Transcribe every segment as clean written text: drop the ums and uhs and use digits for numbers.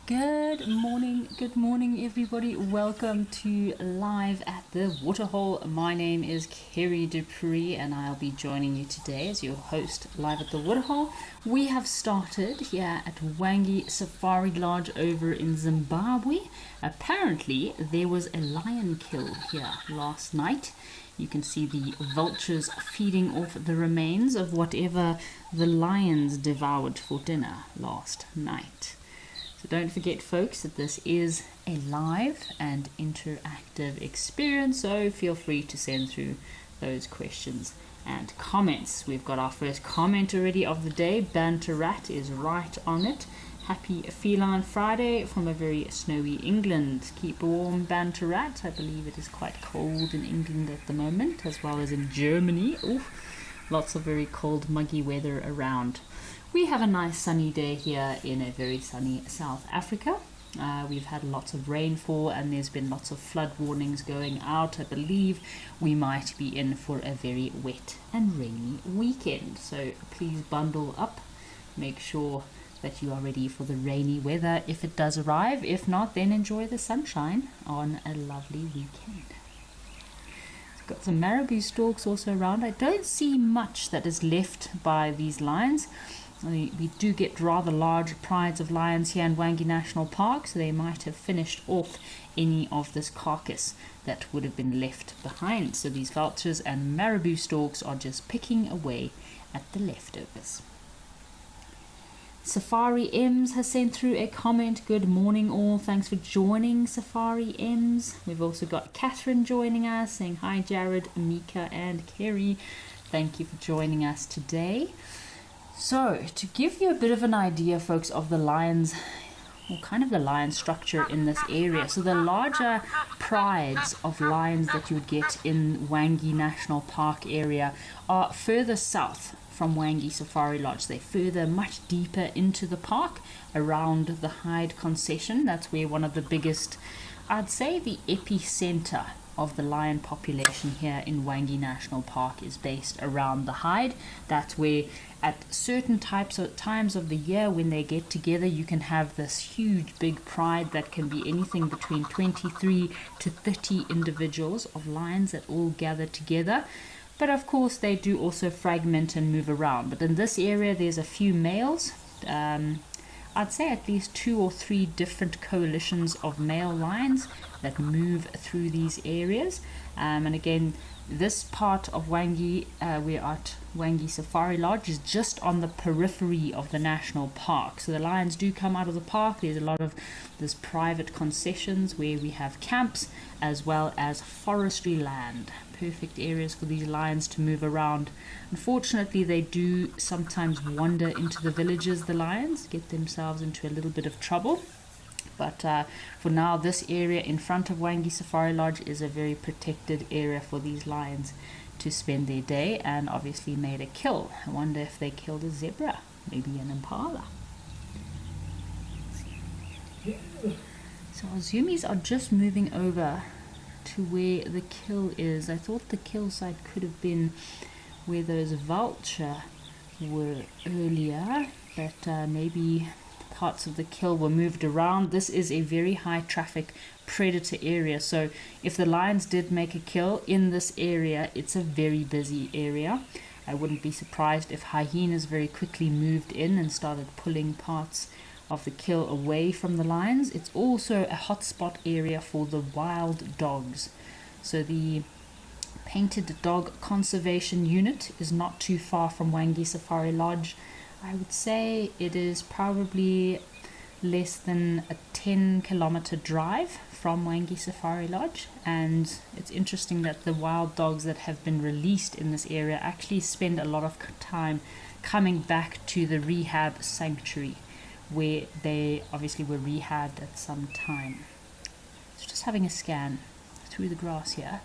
Good morning everybody. Welcome to Live at the Waterhole. My name is Kerry Dupree and I'll be joining you today as your host live at the Waterhole. We have started here at Wangi Safari Lodge over in Zimbabwe. Apparently there was a lion kill here last night. You can see the vultures feeding off the remains of whatever the lions devoured for dinner last night. So don't forget, folks, that this is a live and interactive experience, so feel free to send through those questions and comments. We've got our first comment already of the day. Banter Rat is right on it. Happy Feline Friday from a very snowy England. Keep warm, Banter Rat. I believe it is quite cold in England at the moment, as well as in Germany. Ooh, lots of very cold, muggy weather around. We have a nice sunny day here in a very sunny South Africa. We've had lots of rainfall and there's been lots of flood warnings going out. I believe we might be in for a very wet and rainy weekend. So please bundle up. Make sure that you are ready for the rainy weather if it does arrive. If not, then enjoy the sunshine on a lovely weekend. Got some marabou stalks also around. I don't see much that is left by these lions. We do get rather large prides of lions here in Wangi National Park, so they might have finished off any of this carcass that would have been left behind. So these vultures and marabou stalks are just picking away at the leftovers. Safari Ems has sent through a comment. Good morning all. Thanks for joining, Safari Ems. We've also got Catherine joining us, saying hi Jared, Mika and Kerry. Thank you for joining us today. So, to give you a bit of an idea, folks, of the lions, or kind of the lion structure in this area. So the larger prides of lions that you would get in Wangi National Park area are further south from Wangi Safari Lodge. They're further, much deeper into the park, around the Hyde concession. That's where one of the biggest, I'd say the epicenter of the lion population here in Wangi National Park is based around the Hyde. That's where at certain times of the year when they get together, you can have this huge big pride that can be anything between 23 to 30 individuals of lions that all gather together. But of course they do also fragment and move around. But in this area there's a few males. I'd say at least 2 or 3 different coalitions of male lions that move through these areas. And again, this part of Wangi, we're at Wangi Safari Lodge, is just on the periphery of the national park. So the lions do come out of the park. There's a lot of this private concessions where we have camps as well as forestry land. Perfect areas for these lions to move around. Unfortunately, they do sometimes wander into the villages, the lions, get themselves into a little bit of trouble. But for now, this area in front of Wangi Safari Lodge is a very protected area for these lions to spend their day, and obviously made a kill. I wonder if they killed a zebra, maybe an impala. So our zoomies are just moving over to where the kill is. I thought the kill site could have been where those vulture were earlier, but maybe parts of the kill were moved around. This is a very high traffic predator area, so if the lions did make a kill in this area, it's a very busy area. I wouldn't be surprised if hyenas very quickly moved in and started pulling parts of the kill away from the lions. It's also a hotspot area for the wild dogs. So the Painted Dog Conservation Unit is not too far from Wangi Safari Lodge. I would say it is probably less than a 10-kilometer drive from Wangi Safari Lodge, and it's interesting that the wild dogs that have been released in this area actually spend a lot of time coming back to the rehab sanctuary where they obviously were rehabbed at some time. So just having a scan through the grass here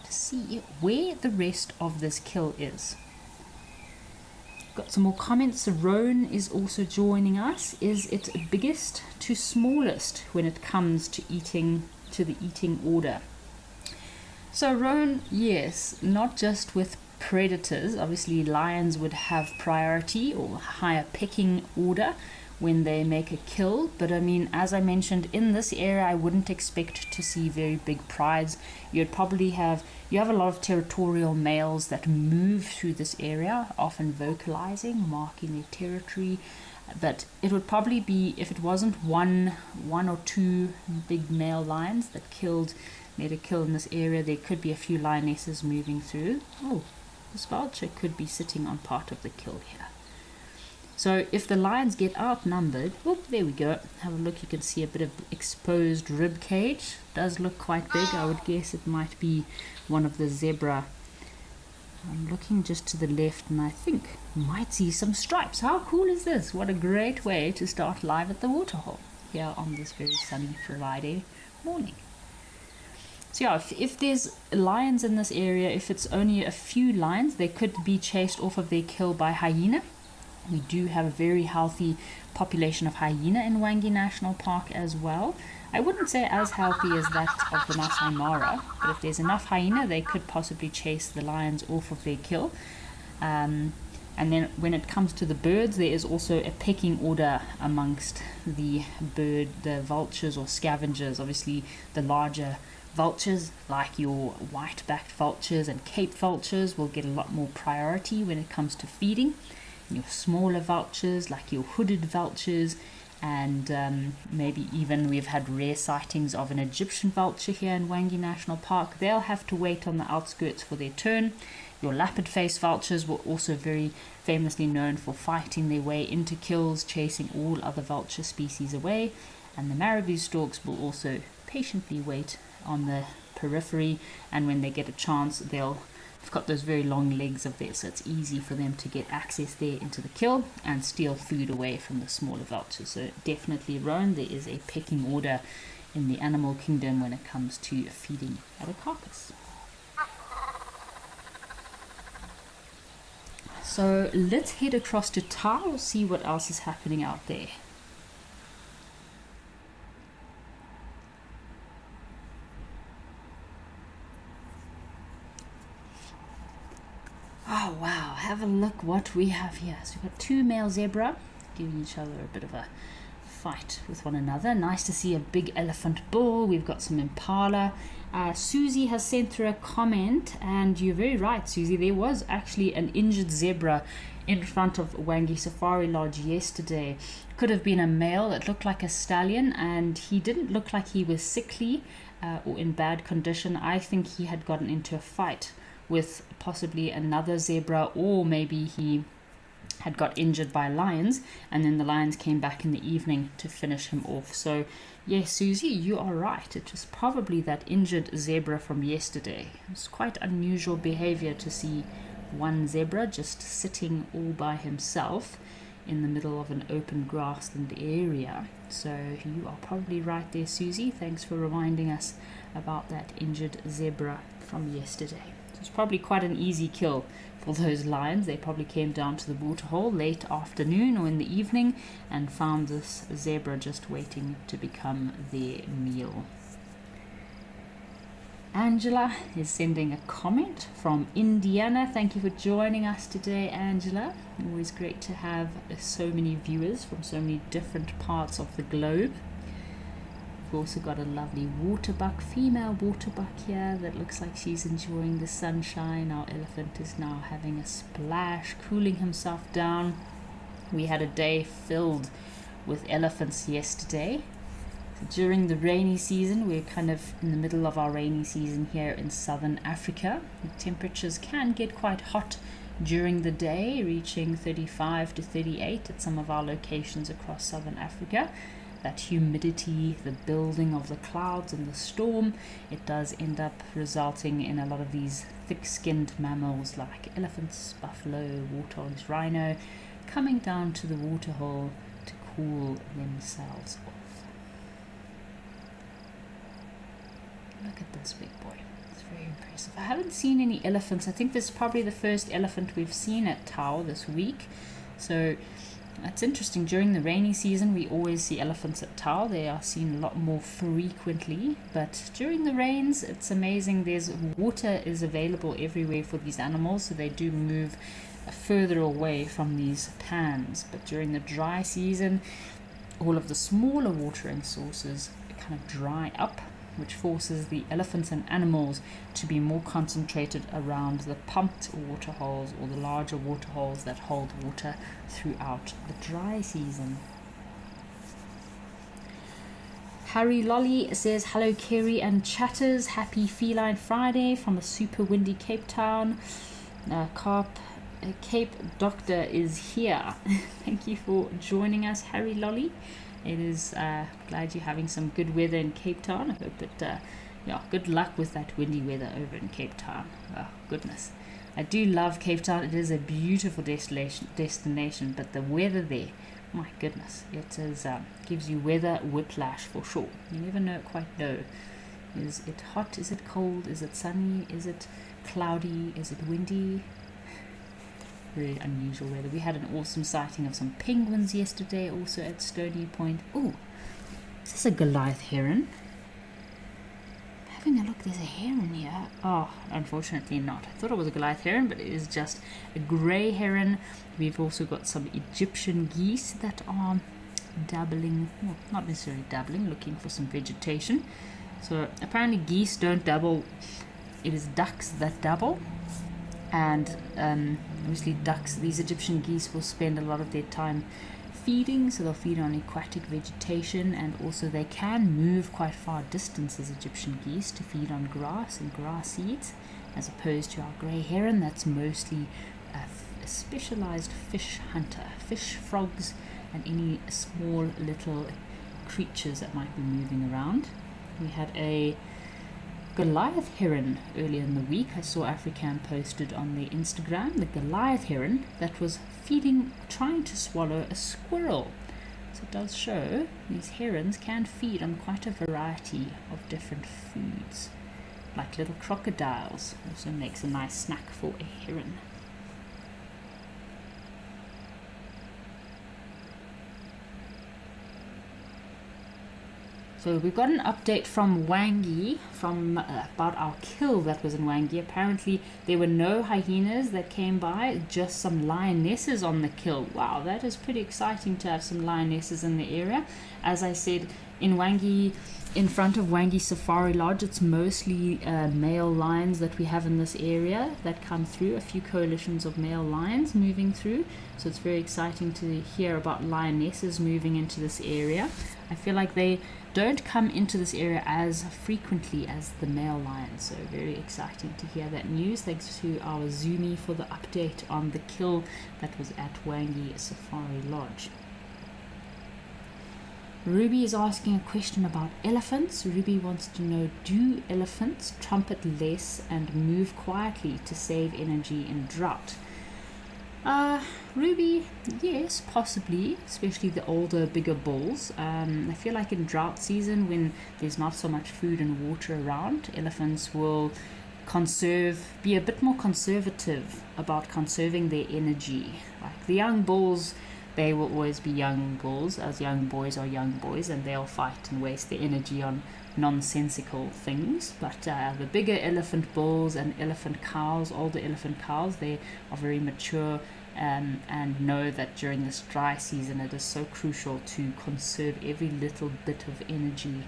to see where the rest of this kill is. Got some more comments. Roan is also joining us. Is it biggest to smallest when it comes to the eating order? So Roan, yes, not just with predators. Obviously lions would have priority or higher pecking order when they make a kill. But I mean, as I mentioned, in this area I wouldn't expect to see very big prides. You have a lot of territorial males that move through this area, often vocalizing, marking their territory. But it would probably be, if it wasn't one or two big male lions that made a kill in this area, there could be a few lionesses moving through. Oh, this vulture could be sitting on part of the kill here. So if the lions get outnumbered, there we go. Have a look, you can see a bit of exposed rib cage. Does look quite big. I would guess it might be one of the zebra. I'm looking just to the left and I think might see some stripes. How cool is this? What a great way to start live at the waterhole here on this very sunny Friday morning. So yeah, if there's lions in this area, if it's only a few lions, they could be chased off of their kill by hyena. We do have a very healthy population of hyena in Wangi National Park as well. I wouldn't say as healthy as that of the Masai Mara, but if there's enough hyena, they could possibly chase the lions off of their kill. And then when it comes to the birds, there is also a pecking order amongst the vultures or scavengers. Obviously, the larger vultures, like your white-backed vultures and Cape vultures, will get a lot more priority when it comes to feeding. Your smaller vultures, like your hooded vultures, and maybe even we've had rare sightings of an Egyptian vulture here in Wangi National Park. They'll have to wait on the outskirts for their turn. Your lappet-faced vultures were also very famously known for fighting their way into kills, chasing all other vulture species away. And the marabou storks will also patiently wait on the periphery, and when they get a chance, they've got those very long legs of theirs, so it's easy for them to get access there into the kill and steal food away from the smaller vultures. So definitely, Rowan, there is a pecking order in the animal kingdom when it comes to feeding at a carcass. So let's head across to Tau, see what else is happening out there. Oh wow, have a look what we have here. So we've got two male zebra giving each other a bit of a fight with one another. Nice to see a big elephant bull. We've got some impala. Susie has sent through a comment, and you're very right, Susie. There was actually an injured zebra in front of Wangi Safari Lodge yesterday. Could have been a male. It looked like a stallion, and he didn't look like he was sickly or in bad condition. I think he had gotten into a fight with possibly another zebra, or maybe he had got injured by lions, and then the lions came back in the evening to finish him off. So yes, Susie, you are right. It was probably that injured zebra from yesterday. It's quite unusual behavior to see one zebra just sitting all by himself in the middle of an open grassland area. So you are probably right there, Susie. Thanks for reminding us about that injured zebra from yesterday. It's probably quite an easy kill for those lions. They probably came down to the waterhole late afternoon or in the evening and found this zebra just waiting to become their meal. Angela is sending a comment from Indiana. Thank you for joining us today, Angela. Always great to have so many viewers from so many different parts of the globe. We've also got a lovely waterbuck, female waterbuck here that looks like she's enjoying the sunshine. Our elephant is now having a splash, cooling himself down. We had a day filled with elephants yesterday. During the rainy season, we're kind of in the middle of our rainy season here in southern Africa. The temperatures can get quite hot during the day, reaching 35 to 38 at some of our locations across southern Africa. That humidity, the building of the clouds and the storm, it does end up resulting in a lot of these thick-skinned mammals like elephants, buffalo, warthogs, rhino, coming down to the waterhole to cool themselves off. Look at this big boy. It's very impressive. I haven't seen any elephants. I think this is probably the first elephant we've seen at Tau this week. So it's interesting. During the rainy season, we always see elephants at Tau. They are seen a lot more frequently. But during the rains, it's amazing. There's water is available everywhere for these animals, so they do move further away from these pans. But during the dry season, all of the smaller watering sources kind of dry up, which forces the elephants and animals to be more concentrated around the pumped water holes or the larger water holes that hold water throughout the dry season. Harry Lolly says, hello Kerry and chatters, happy Feline Friday from a super windy Cape Town. Cape Doctor is here. Thank you for joining us, Harry Lolly. It is glad you're having some good weather in Cape Town. I hope it, good luck with that windy weather over in Cape Town. Oh, goodness. I do love Cape Town. It is a beautiful destination, but the weather there, my goodness, it is gives you weather whiplash for sure. You never quite know. Is it hot? Is it cold? Is it sunny? Is it cloudy? Is it windy? Very unusual weather. We had an awesome sighting of some penguins yesterday, also at Stony Point. Oh, is this a Goliath heron? Having a look, there's a heron here. Oh, unfortunately not. I thought it was a Goliath heron, but it is just a grey heron. We've also got some Egyptian geese that are dabbling, well, not necessarily dabbling, looking for some vegetation. So apparently geese don't dabble. It is ducks that dabble. And obviously ducks, these Egyptian geese will spend a lot of their time feeding, so they'll feed on aquatic vegetation, and also they can move quite far distances, Egyptian geese, to feed on grass and grass seeds, as opposed to our grey heron that's mostly a specialized fish hunter, fish, frogs, and any small little creatures that might be moving around. We had a Goliath heron earlier in the week. I saw African posted on their Instagram, the Goliath heron that was feeding, trying to swallow a squirrel. So it does show these herons can feed on quite a variety of different foods, like little crocodiles. Also makes a nice snack for a heron. So we've got an update from Wangi from about our kill that was in Wangi. Apparently there were no hyenas that came by, just some lionesses on the kill. Wow, that is pretty exciting to have some lionesses in the area. As I said, in Wangi, in front of Wangi Safari Lodge, it's mostly male lions that we have in this area that come through, a few coalitions of male lions moving through. So it's very exciting to hear about lionesses moving into this area. I feel like they don't come into this area as frequently as the male lions, so very exciting to hear that news. Thanks to our Zoomy for the update on the kill that was at Wangi Safari Lodge. Ruby is asking a question about elephants. Ruby wants to know, do elephants trumpet less and move quietly to save energy in drought? Ruby, yes, possibly, especially the older, bigger bulls. I feel like in drought season, when there's not so much food and water around, elephants will be a bit more conservative about conserving their energy. Like the young bulls, they will always be young bulls, as young boys are young boys, and they'll fight and waste their energy on nonsensical things. But the bigger elephant bulls and elephant cows, older elephant cows, they are very mature and know that during this dry season it is so crucial to conserve every little bit of energy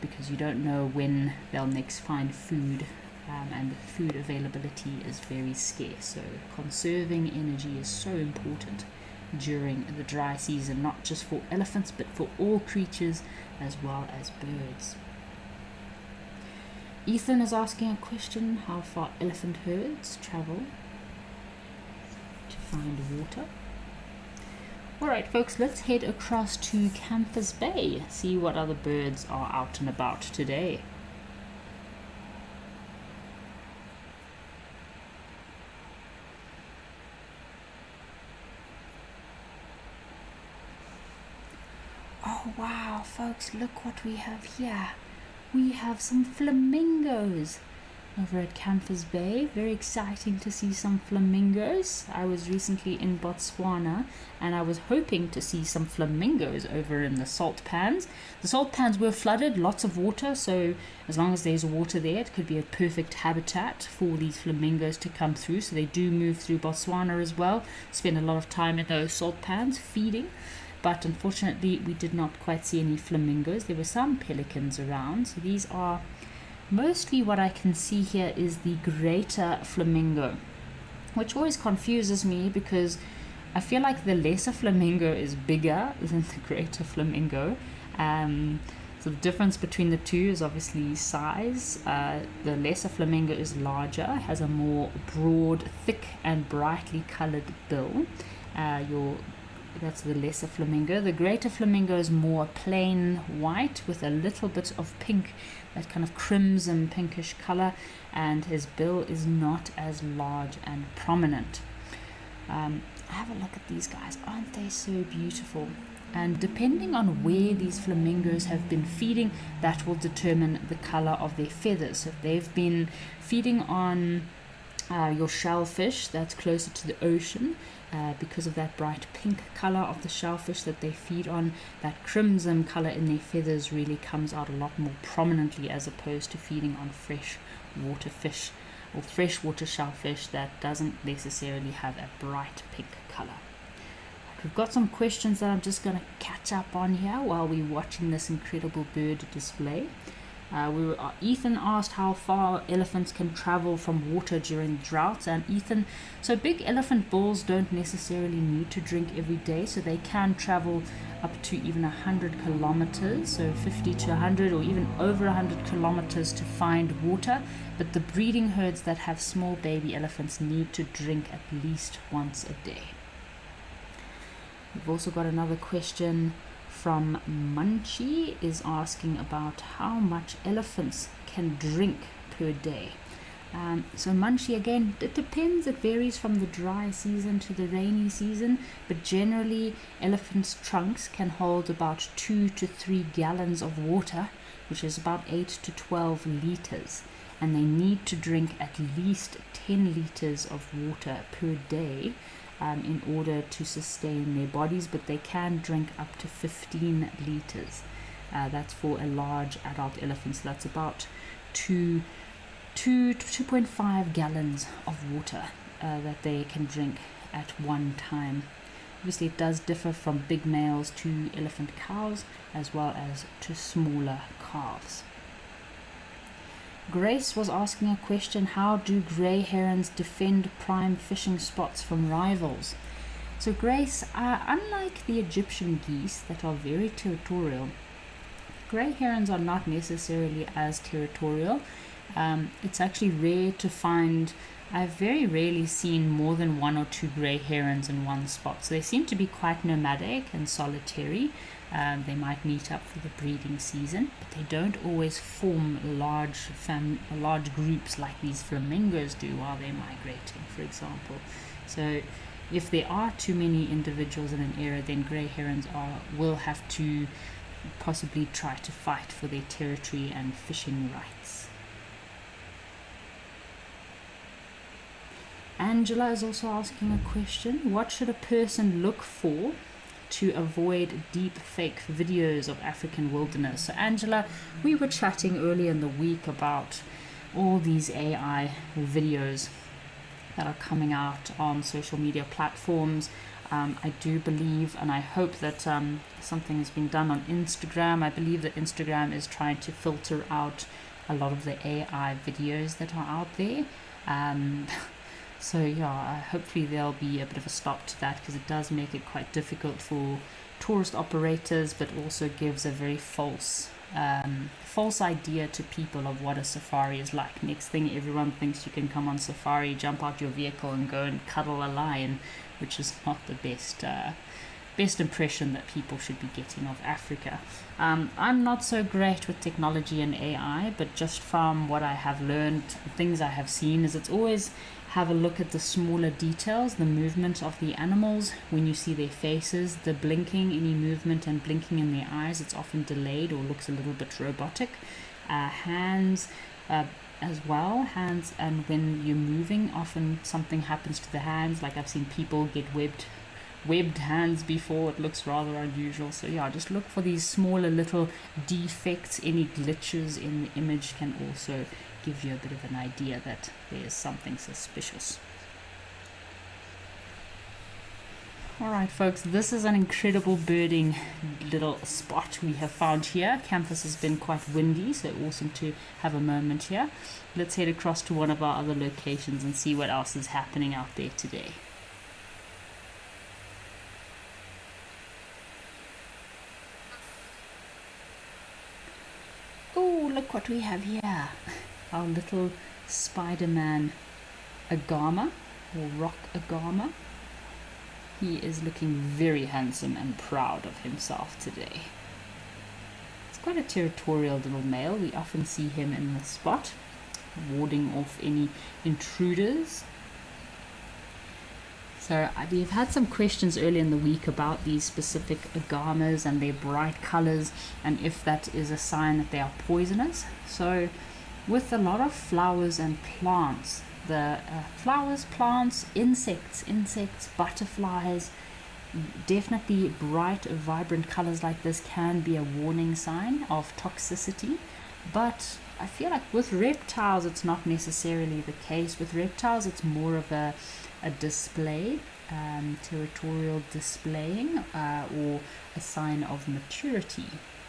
because you don't know when they'll next find food, and food availability is very scarce. So conserving energy is so important during the dry season, not just for elephants but for all creatures as well as birds. Ethan is asking a question: how far elephant herds travel to find water? Alright folks, let's head across to Campus Bay, see what other birds are out and about today. Oh wow folks, look what we have here. We have some flamingos. over at Campus Bay. Very exciting to see some flamingos. I was recently in Botswana and I was hoping to see some flamingos over in the salt pans. The salt pans were flooded, lots of water, so as long as there's water there, it could be a perfect habitat for these flamingos to come through. So they do move through Botswana as well, spend a lot of time in those salt pans feeding. But unfortunately, we did not quite see any flamingos. There were some pelicans around. So these are mostly, what I can see here is the greater flamingo, which always confuses me because I feel like the lesser flamingo is bigger than the greater flamingo. So the difference between the two is obviously size. The lesser flamingo is larger, has a more broad, thick and brightly colored bill. That's the lesser flamingo. The greater flamingo is more plain white with a little bit of pink, that kind of crimson pinkish color, and his bill is not as large and prominent. Have a look at these guys. Aren't they so beautiful? And depending on where these flamingos have been feeding, that will determine the color of their feathers. So if they've been feeding on your shellfish that's closer to the ocean, because of that bright pink color of the shellfish that they feed on, that crimson color in their feathers really comes out a lot more prominently, as opposed to feeding on fresh water fish or freshwater shellfish that doesn't necessarily have a bright pink color. We've got some questions that I'm just going to catch up on here while we're watching this incredible bird display. Ethan asked how far elephants can travel from water during droughts. And Ethan, so big elephant bulls don't necessarily need to drink every day, so they can travel up to even 100 kilometers, so 50 to 100 or even over 100 kilometers to find water. But the breeding herds that have small baby elephants need to drink at least once a day. We've also got another question from Munchie, is asking about how much elephants can drink per day. So Munchie, again, it depends. It varies from the dry season to the rainy season, but generally elephants' trunks can hold about 2 to 3 gallons of water, which is about 8 to 12 liters, and they need to drink at least 10 liters of water per day in order to sustain their bodies, but they can drink up to 15 liters. That's for a large adult elephant, so that's about 2.5 gallons of water that they can drink at one time. Obviously, it does differ from big males to elephant cows, as well as to smaller calves. Grace was asking a question: how do grey herons defend prime fishing spots from rivals? So Grace, unlike the Egyptian geese that are very territorial, grey herons are not necessarily as territorial. It's actually rare to find. I've very rarely seen more than 1 or 2 grey herons in one spot, so they seem to be quite nomadic and solitary. They might meet up for the breeding season, but they don't always form large groups like these flamingos do while they're migrating, for example. So if there are too many individuals in an area, then grey herons will have to possibly try to fight for their territory and fishing rights. Angela is also asking a question: what should a person look for to avoid deep fake videos of African wilderness? So Angela, we were chatting earlier in the week about all these AI videos that are coming out on social media platforms. I do believe, and I hope that something has been done on Instagram. I believe that Instagram is trying to filter out a lot of the AI videos that are out there. So yeah, hopefully there'll be a bit of a stop to that, because it does make it quite difficult for tourist operators, but also gives a very false idea to people of what a safari is like. Next thing, everyone thinks you can come on safari, jump out your vehicle and go and cuddle a lion, which is not the best impression that people should be getting of Africa. I'm not so great with technology and AI, but just from what I have learned, things I have seen, is it's always have a look at the smaller details, the movement of the animals, when you see their faces, the blinking, any movement and blinking in their eyes, it's often delayed or looks a little bit robotic. Hands, as well, hands, and when you're moving, often something happens to the hands. Like I've seen people get webbed hands before. It looks rather unusual. So yeah, just look for these smaller little defects. Any glitches in the image can also give you a bit of an idea that there's something suspicious. Alright folks, this is an incredible birding little spot we have found here. Campus has been quite windy, so awesome to have a moment here. Let's head across to one of our other locations and see what else is happening out there today. Oh, look what we have here. Our little Spider-Man agama, or rock agama. He is looking very handsome and proud of himself today. It's quite a territorial little male. We often see him in the spot, warding off any intruders. So we've had some questions earlier in the week about these specific agamas and their bright colors, and if that is a sign that they are poisonous. So with a lot of flowers and plants, the flowers, plants, insects, butterflies, definitely bright, vibrant colors like this can be a warning sign of toxicity. But I feel like with reptiles it's not necessarily the case. With reptiles it's more of a display, territorial displaying, or a sign of maturity.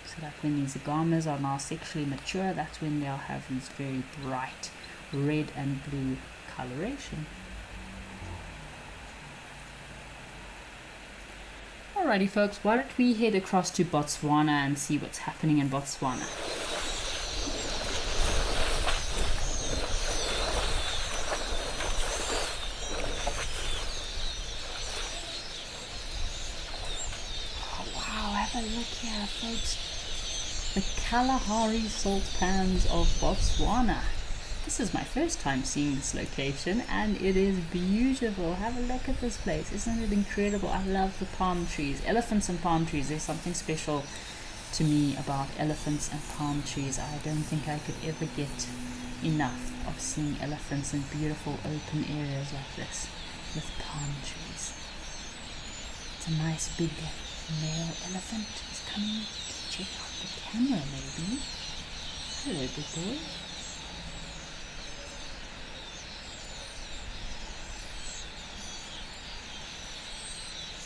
So like when these agamas are now sexually mature, that's when they'll have these very bright red and blue coloration. Alrighty folks, why don't we head across to Botswana and see what's happening in Botswana. Oh wow, have a look here folks. The Kalahari salt pans of Botswana. This is my first time seeing this location and it is beautiful. Have a look at this place. Isn't it incredible? I love the palm trees. Elephants and palm trees. There's something special to me about elephants and palm trees. I don't think I could ever get enough of seeing elephants in beautiful open areas like this with palm trees. It's a nice big male elephant. He's coming to check out the camera maybe. Hello big boy.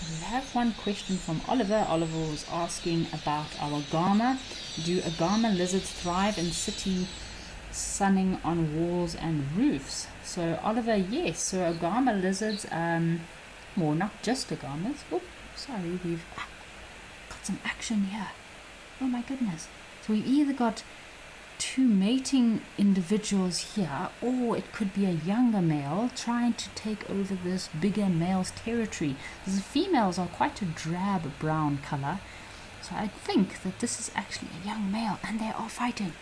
We have one question from Oliver. Oliver was asking about our agama. Do agama lizards thrive in city sunning on walls and roofs? So Oliver, yes. So agama lizards, well not just agamas. Oh, sorry, we've got some action here. Oh my goodness. So we've either got two mating individuals here, or it could be a younger male trying to take over this bigger male's territory. The females are quite a drab brown color, so I think that this is actually a young male and they are fighting.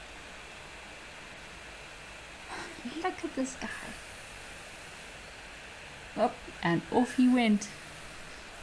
Look at this guy. Oh, and off he went.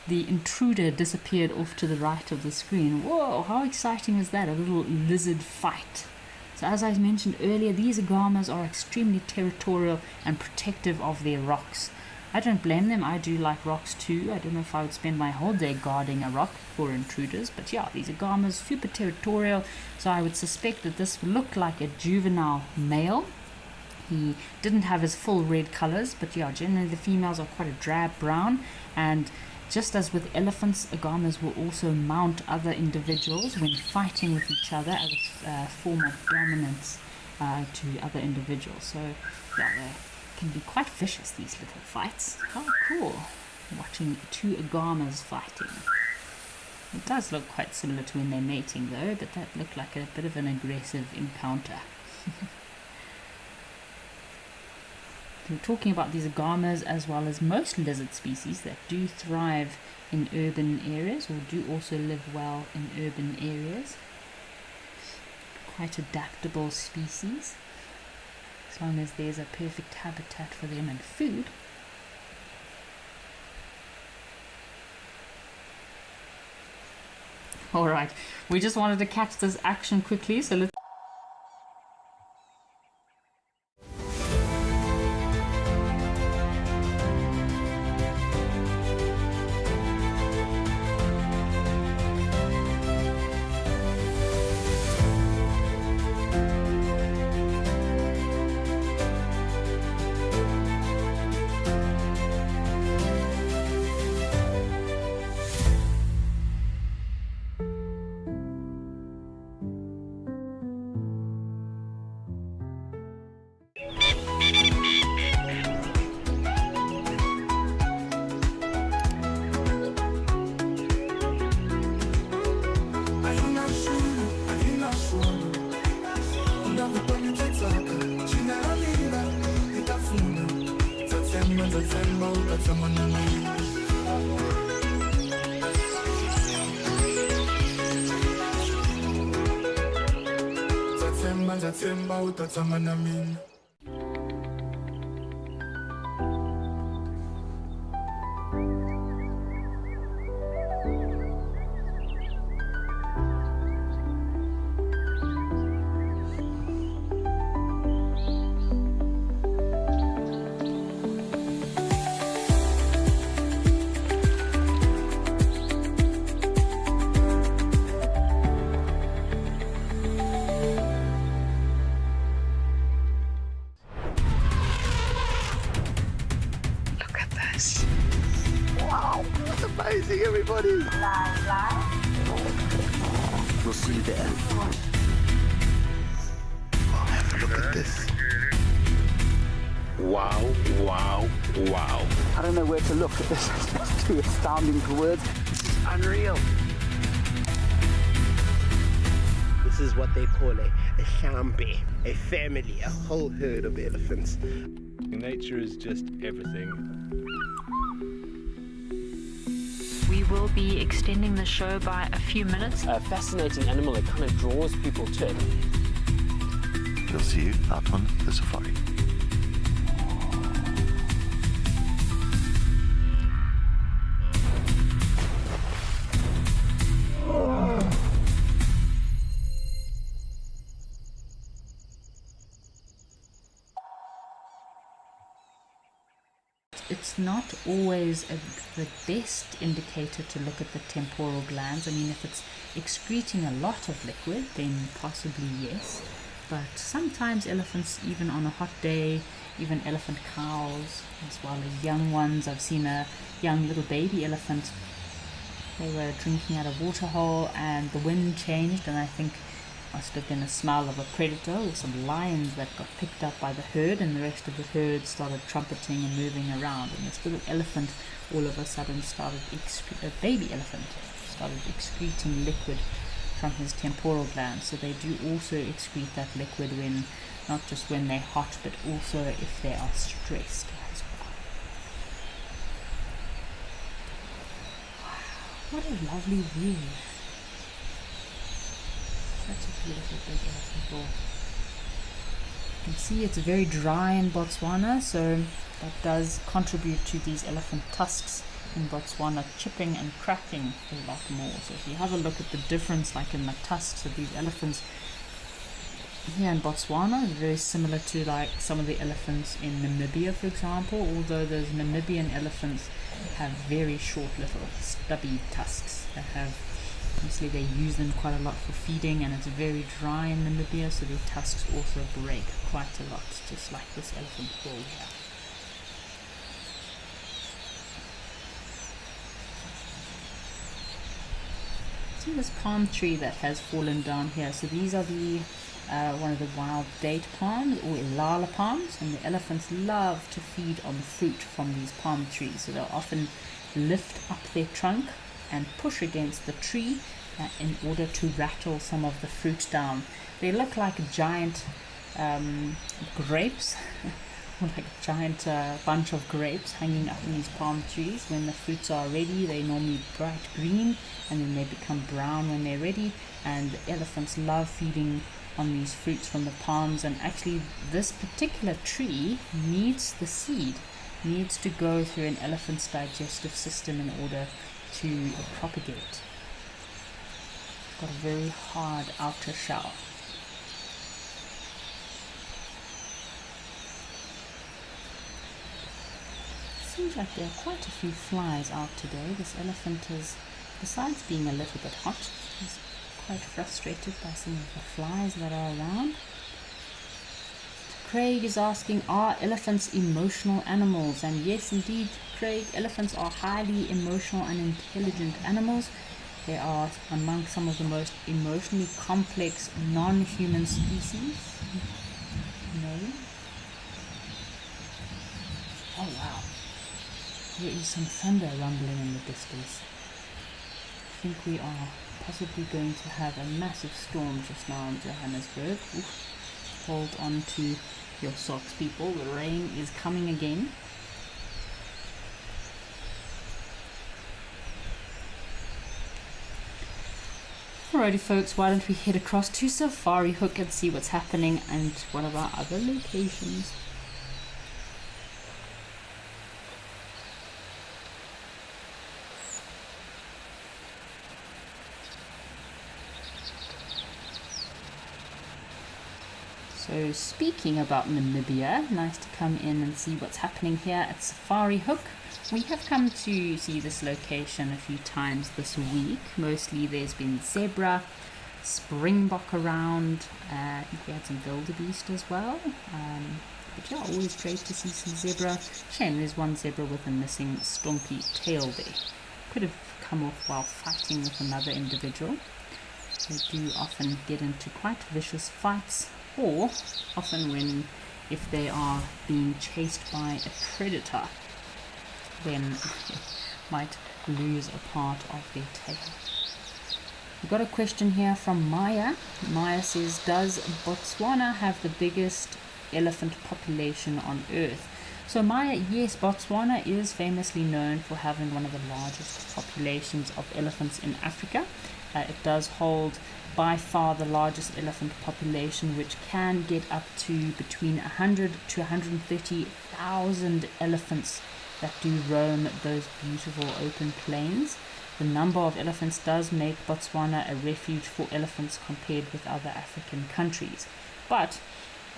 The intruder disappeared off to the right of the screen. Whoa, how exciting is that? A little lizard fight. So as I mentioned earlier, these agamas are extremely territorial and protective of their rocks. I don't blame them. I do like rocks too. I don't know if I would spend my whole day guarding a rock for intruders. But yeah, these agamas, super territorial. So I would suspect that this looked like a juvenile male. He didn't have his full red colors. But yeah, generally the females are quite a drab brown. And just as with elephants, agamas will also mount other individuals when fighting with each other as a form of dominance to other individuals. So yeah, they can be quite vicious, these little fights. How cool, watching two agamas fighting. It does look quite similar to when they're mating though, but that looked like a bit of an aggressive encounter. We're talking about these agamas as well as most lizard species that do thrive in urban areas or do also live well in urban areas. Quite adaptable species, as long as there's a perfect habitat for them and food. Alright, we just wanted to catch this action quickly, so let's Wow, that's amazing, everybody. We'll see you there. Oh, have a look at this. Wow, wow, wow. I don't know where to look. This is too astounding for words. This is unreal. This is what they call a shambi, a family, a whole herd of elephants. Nature is just everything. We will be extending the show by a few minutes. A fascinating animal that kind of draws people to it. We'll see you out on the safari. It's not always the best indicator to look at the temporal glands. I mean, if it's excreting a lot of liquid, then possibly yes. But sometimes elephants, even on a hot day, even elephant cows, as well as young ones. I've seen a young little baby elephant. They were drinking at a waterhole and the wind changed, and I think must have been a smell of a predator or some lions that got picked up by the herd, and the rest of the herd started trumpeting and moving around, and this little elephant all of a sudden started baby elephant started excreting liquid from his temporal glands. So they do also excrete that liquid when, not just when they're hot, but also if they are stressed as well. Wow, what a lovely view. Such a beautiful big elephant ball. You can see it's very dry in Botswana, so that does contribute to these elephant tusks in Botswana chipping and cracking a lot more. So if you have a look at the difference, like in the tusks of these elephants here in Botswana, is very similar to like some of the elephants in Namibia, for example, although those Namibian elephants have very short little stubby tusks that have, obviously they use them quite a lot for feeding, and it's very dry in Namibia, so their tusks also break quite a lot, just like this elephant ball here. See this palm tree that has fallen down here. So these are the one of the wild date palms, or ilala palms, and the elephants love to feed on fruit from these palm trees. So they'll often lift up their trunk and push against the tree in order to rattle some of the fruit down. They look like giant grapes, or like a giant bunch of grapes hanging up in these palm trees. When the fruits are ready, they're normally bright green, and then they become brown when they're ready, and the elephants love feeding on these fruits from the palms. And actually this particular tree needs the seed, needs to go through an elephant's digestive system in order to propagate. Got a very hard outer shell. Seems like there are quite a few flies out today. This elephant is, besides being a little bit hot, is quite frustrated by some of the flies that are around. Craig is asking, are elephants emotional animals? And yes, indeed, Craig, elephants are highly emotional and intelligent animals. They are among some of the most emotionally complex non-human species. No. Oh wow. There is some thunder rumbling in the distance. I think we are possibly going to have a massive storm just now in Johannesburg. Oof. Hold on to your socks, people. The rain is coming again. Alrighty folks, why don't we head across to Safari Hook and see what's happening and one of our other locations. So speaking about Namibia, nice to come in and see what's happening here at Safari Hook. We have come to see this location a few times this week. Mostly there's been zebra, springbok around. I think we had some wildebeest as well. But yeah, always great to see some zebra. Shame there's one zebra with a missing stompy tail there. Could have come off while fighting with another individual. They do often get into quite vicious fights, or often if they are being chased by a predator, then they might lose a part of their tail. We've got a question here from Maya. Maya says, does Botswana have the biggest elephant population on Earth? So Maya, yes, Botswana is famously known for having one of the largest populations of elephants in Africa. It does hold by far the largest elephant population, which can get up to between 100 to 130,000 elephants that do roam those beautiful open plains. The number of elephants does make Botswana a refuge for elephants compared with other African countries. But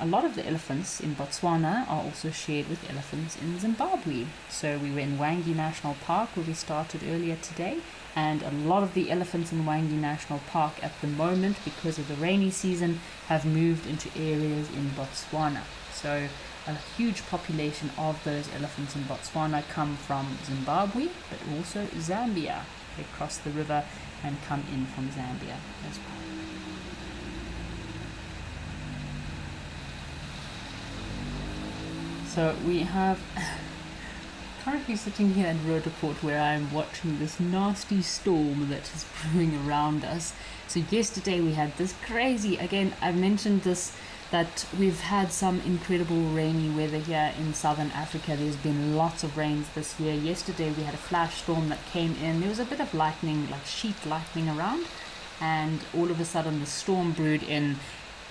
a lot of the elephants in Botswana are also shared with elephants in Zimbabwe. So we were in Wangi National Park where we started earlier today, and a lot of the elephants in Wangi National Park at the moment, because of the rainy season, have moved into areas in Botswana. So a huge population of those elephants in Botswana come from Zimbabwe, but also Zambia. They cross the river and come in from Zambia as well. So we have currently sitting here in Rhodoport where I'm watching this nasty storm that is brewing around us. So yesterday we had this crazy, again I've mentioned this, that we've had some incredible rainy weather here in southern Africa. There's been lots of rains this year. Yesterday we had a flash storm that came in. There was a bit of lightning, like sheet lightning around, and all of a sudden the storm brewed in.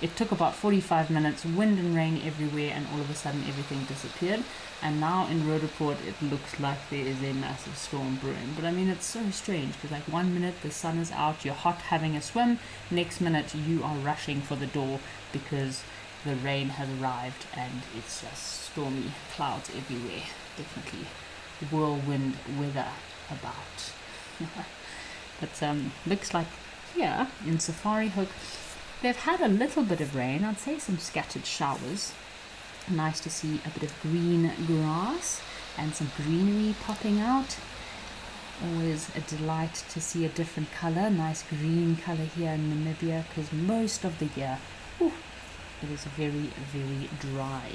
It took about 45 minutes, wind and rain everywhere, and all of a sudden everything disappeared. And now in Rhodoport it looks like there is a massive storm brewing. But I mean, it's so strange because like 1 minute the sun is out, you're hot having a swim, next minute you are rushing for the door because the rain has arrived and it's just stormy clouds everywhere. Definitely whirlwind weather about. But looks like here in Safari Hook they've had a little bit of rain, I'd say some scattered showers. Nice to see a bit of green grass and some greenery popping out. Always a delight to see a different color, nice green color here in Namibia, because most of the year it is very, very dry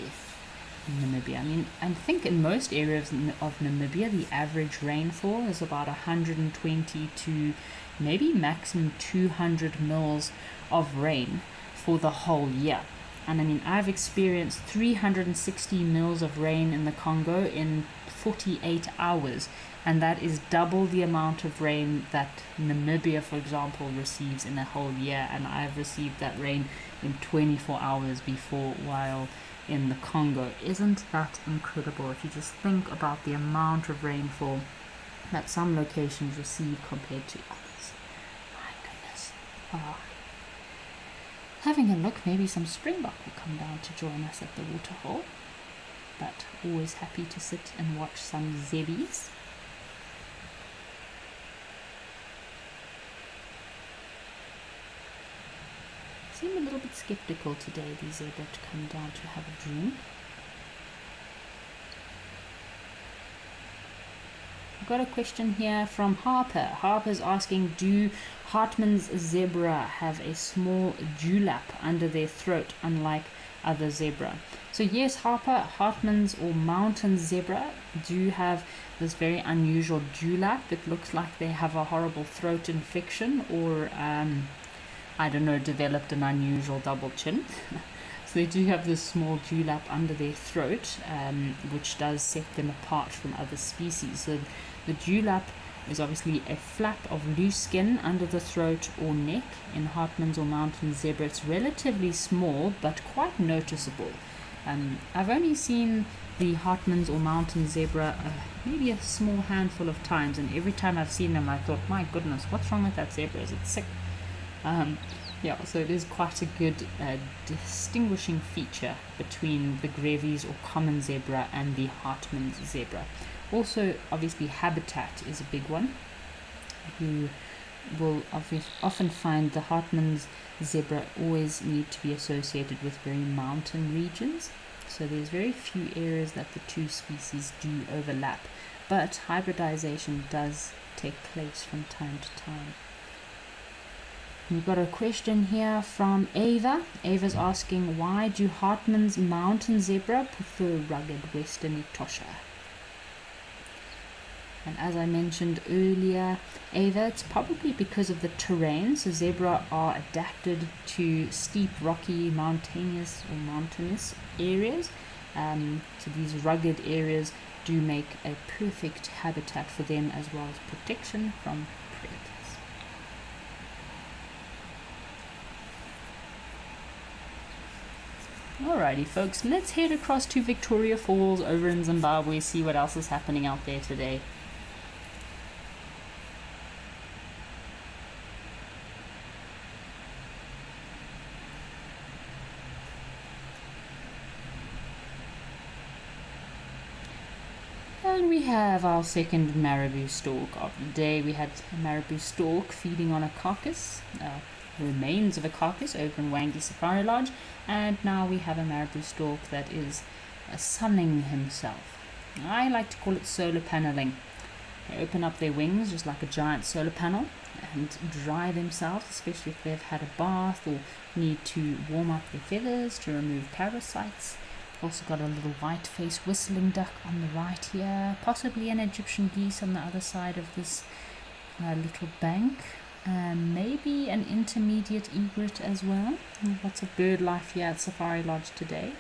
in Namibia. I mean, I think in most areas of Namibia the average rainfall is about 120 to maybe maximum 200 mils of rain for the whole year. And I mean, I've experienced 360 mils of rain in the Congo in 48 hours, and that is double the amount of rain that Namibia, for example, receives in a whole year. And I've received that rain in 24 hours before while in the Congo. Isn't that incredible if you just think about the amount of rainfall that some locations receive compared to others? My goodness. Having a look, maybe some springbok will come down to join us at the waterhole, but always happy to sit and watch some zebbies. Seem a little bit skeptical today, the zebra, to come down to have a drink. I've got a question here from Harper. Harper's asking, do Hartmann's zebra have a small dewlap under their throat, unlike other zebra? So yes, Hartmann's or mountain zebra do have this very unusual dewlap. It looks like they have a horrible throat infection, or I don't know, developed an unusual double chin. So they do have this small dewlap under their throat, which does set them apart from other species. So the dewlap is obviously a flap of loose skin under the throat or neck. In Hartmann's or mountain zebra, it's relatively small but quite noticeable. I've only seen the Hartmann's or mountain zebra maybe a small handful of times, and every time I've seen them I thought, my goodness, what's wrong with that zebra? Is it sick? Yeah, so it is quite a good distinguishing feature between the Grevy's or common zebra and the Hartmann's zebra. Also, obviously, habitat is a big one. You will often find the Hartmann's zebra always need to be associated with very mountain regions. So there's very few areas that the two species do overlap, but hybridization does take place from time to time. We've got a question here from Ava. Ava's asking, why do Hartmann's mountain zebra prefer rugged western Etosha? And as I mentioned earlier, Ava, it's probably because of the terrain. So zebra are adapted to steep, rocky, mountainous areas. So these rugged areas do make a perfect habitat for them, as well as protection from predators. Alrighty folks, let's head across to Victoria Falls over in Zimbabwe, see what else is happening out there today. And we have our second marabou stork of the day. We had a marabou stork feeding on a carcass, remains of a carcass over in Wangi Safari Lodge, and now we have a marabou stork that is sunning himself. I like to call it solar paneling. They open up their wings just like a giant solar panel and dry themselves, especially if they've had a bath or need to warm up their feathers to remove parasites. Also got a little white-faced whistling duck on the right here, possibly an Egyptian geese on the other side of this little bank. Maybe an intermediate egret as well. Lots of bird life here at Safari Lodge today.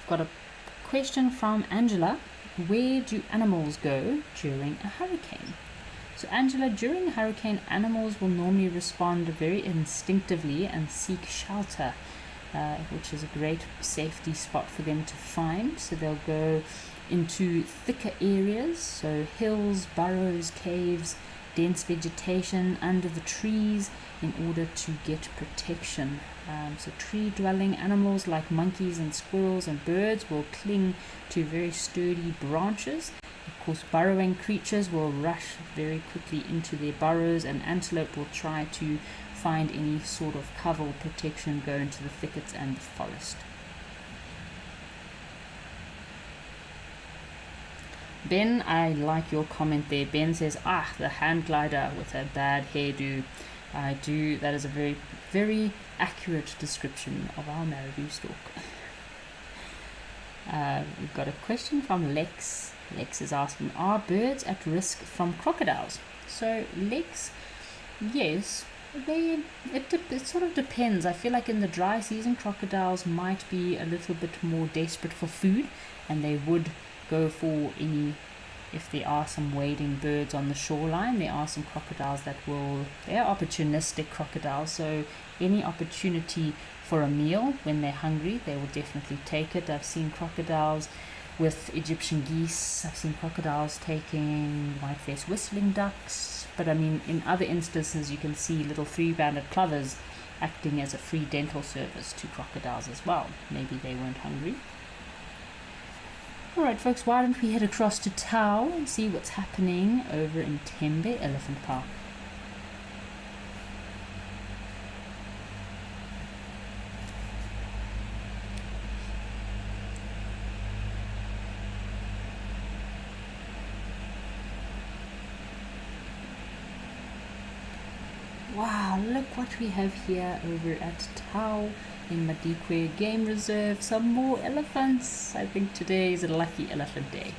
I've got a question from Angela. Where do animals go during a hurricane? So Angela, during a hurricane, animals will normally respond very instinctively and seek shelter, which is a great safety spot for them to find. So they'll go into thicker areas, so hills, burrows, caves, dense vegetation under the trees in order to get protection. So tree-dwelling animals like monkeys and squirrels and birds will cling to very sturdy branches. Of course, burrowing creatures will rush very quickly into their burrows, and antelope will try to find any sort of cover or protection, go into the thickets and the forest. Ben, I like your comment there. Ben says, the hand glider with a bad hairdo. I do. That is a very, very accurate description of our marabou stork. We've got a question from Lex. Lex is asking, are birds at risk from crocodiles? So Lex, yes, it sort of depends. I feel like in the dry season, crocodiles might be a little bit more desperate for food, and they would go for if there are some wading birds on the shoreline. There are some crocodiles they are opportunistic crocodiles, so any opportunity for a meal when they're hungry, they will definitely take it. I've seen crocodiles with Egyptian geese, I've seen crocodiles taking white-faced whistling ducks, but I mean in other instances you can see little three-banded plovers acting as a free dental service to crocodiles as well. Maybe they weren't hungry. Alright folks, why don't we head across to Tau and see what's happening over in Tembe Elephant Park. Wow, look what we have here over at Tau in Madikwe Game Reserve. Some more elephants. I think today is a lucky elephant day.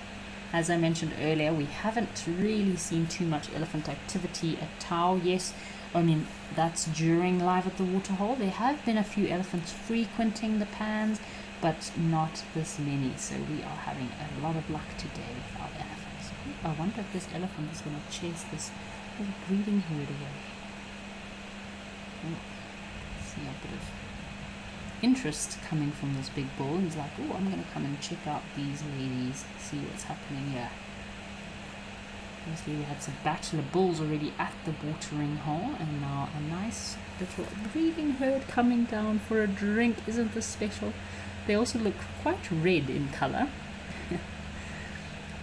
As I mentioned earlier, we haven't really seen too much elephant activity at Tau. Yes, I mean that's during Live at the Waterhole. There have been a few elephants frequenting the pans, but not this many. So we are having a lot of luck today with our elephants. I wonder if this elephant is going to chase this little breeding herd away. Oh, see a bit of interest coming from this big bull. He's like, oh, I'm going to come and check out these ladies, see what's happening here. Obviously we had some bachelor bulls already at the watering hole, and now a nice little breeding herd coming down for a drink. Isn't this special? They also look quite red in colour.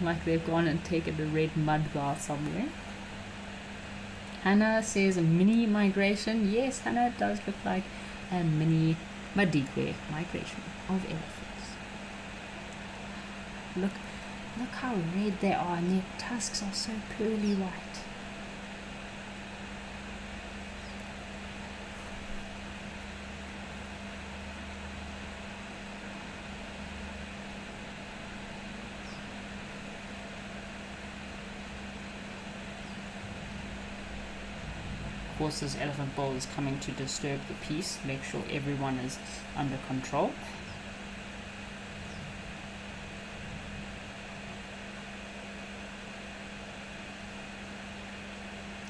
Like they've gone and taken a red mud bath somewhere. Hannah says a mini migration. Yes, Hannah, it does look like a mini Madikwe migration of elephants. Look how red they are, and their tusks are so pearly white. Of course, this elephant bull is coming to disturb the peace, make sure everyone is under control.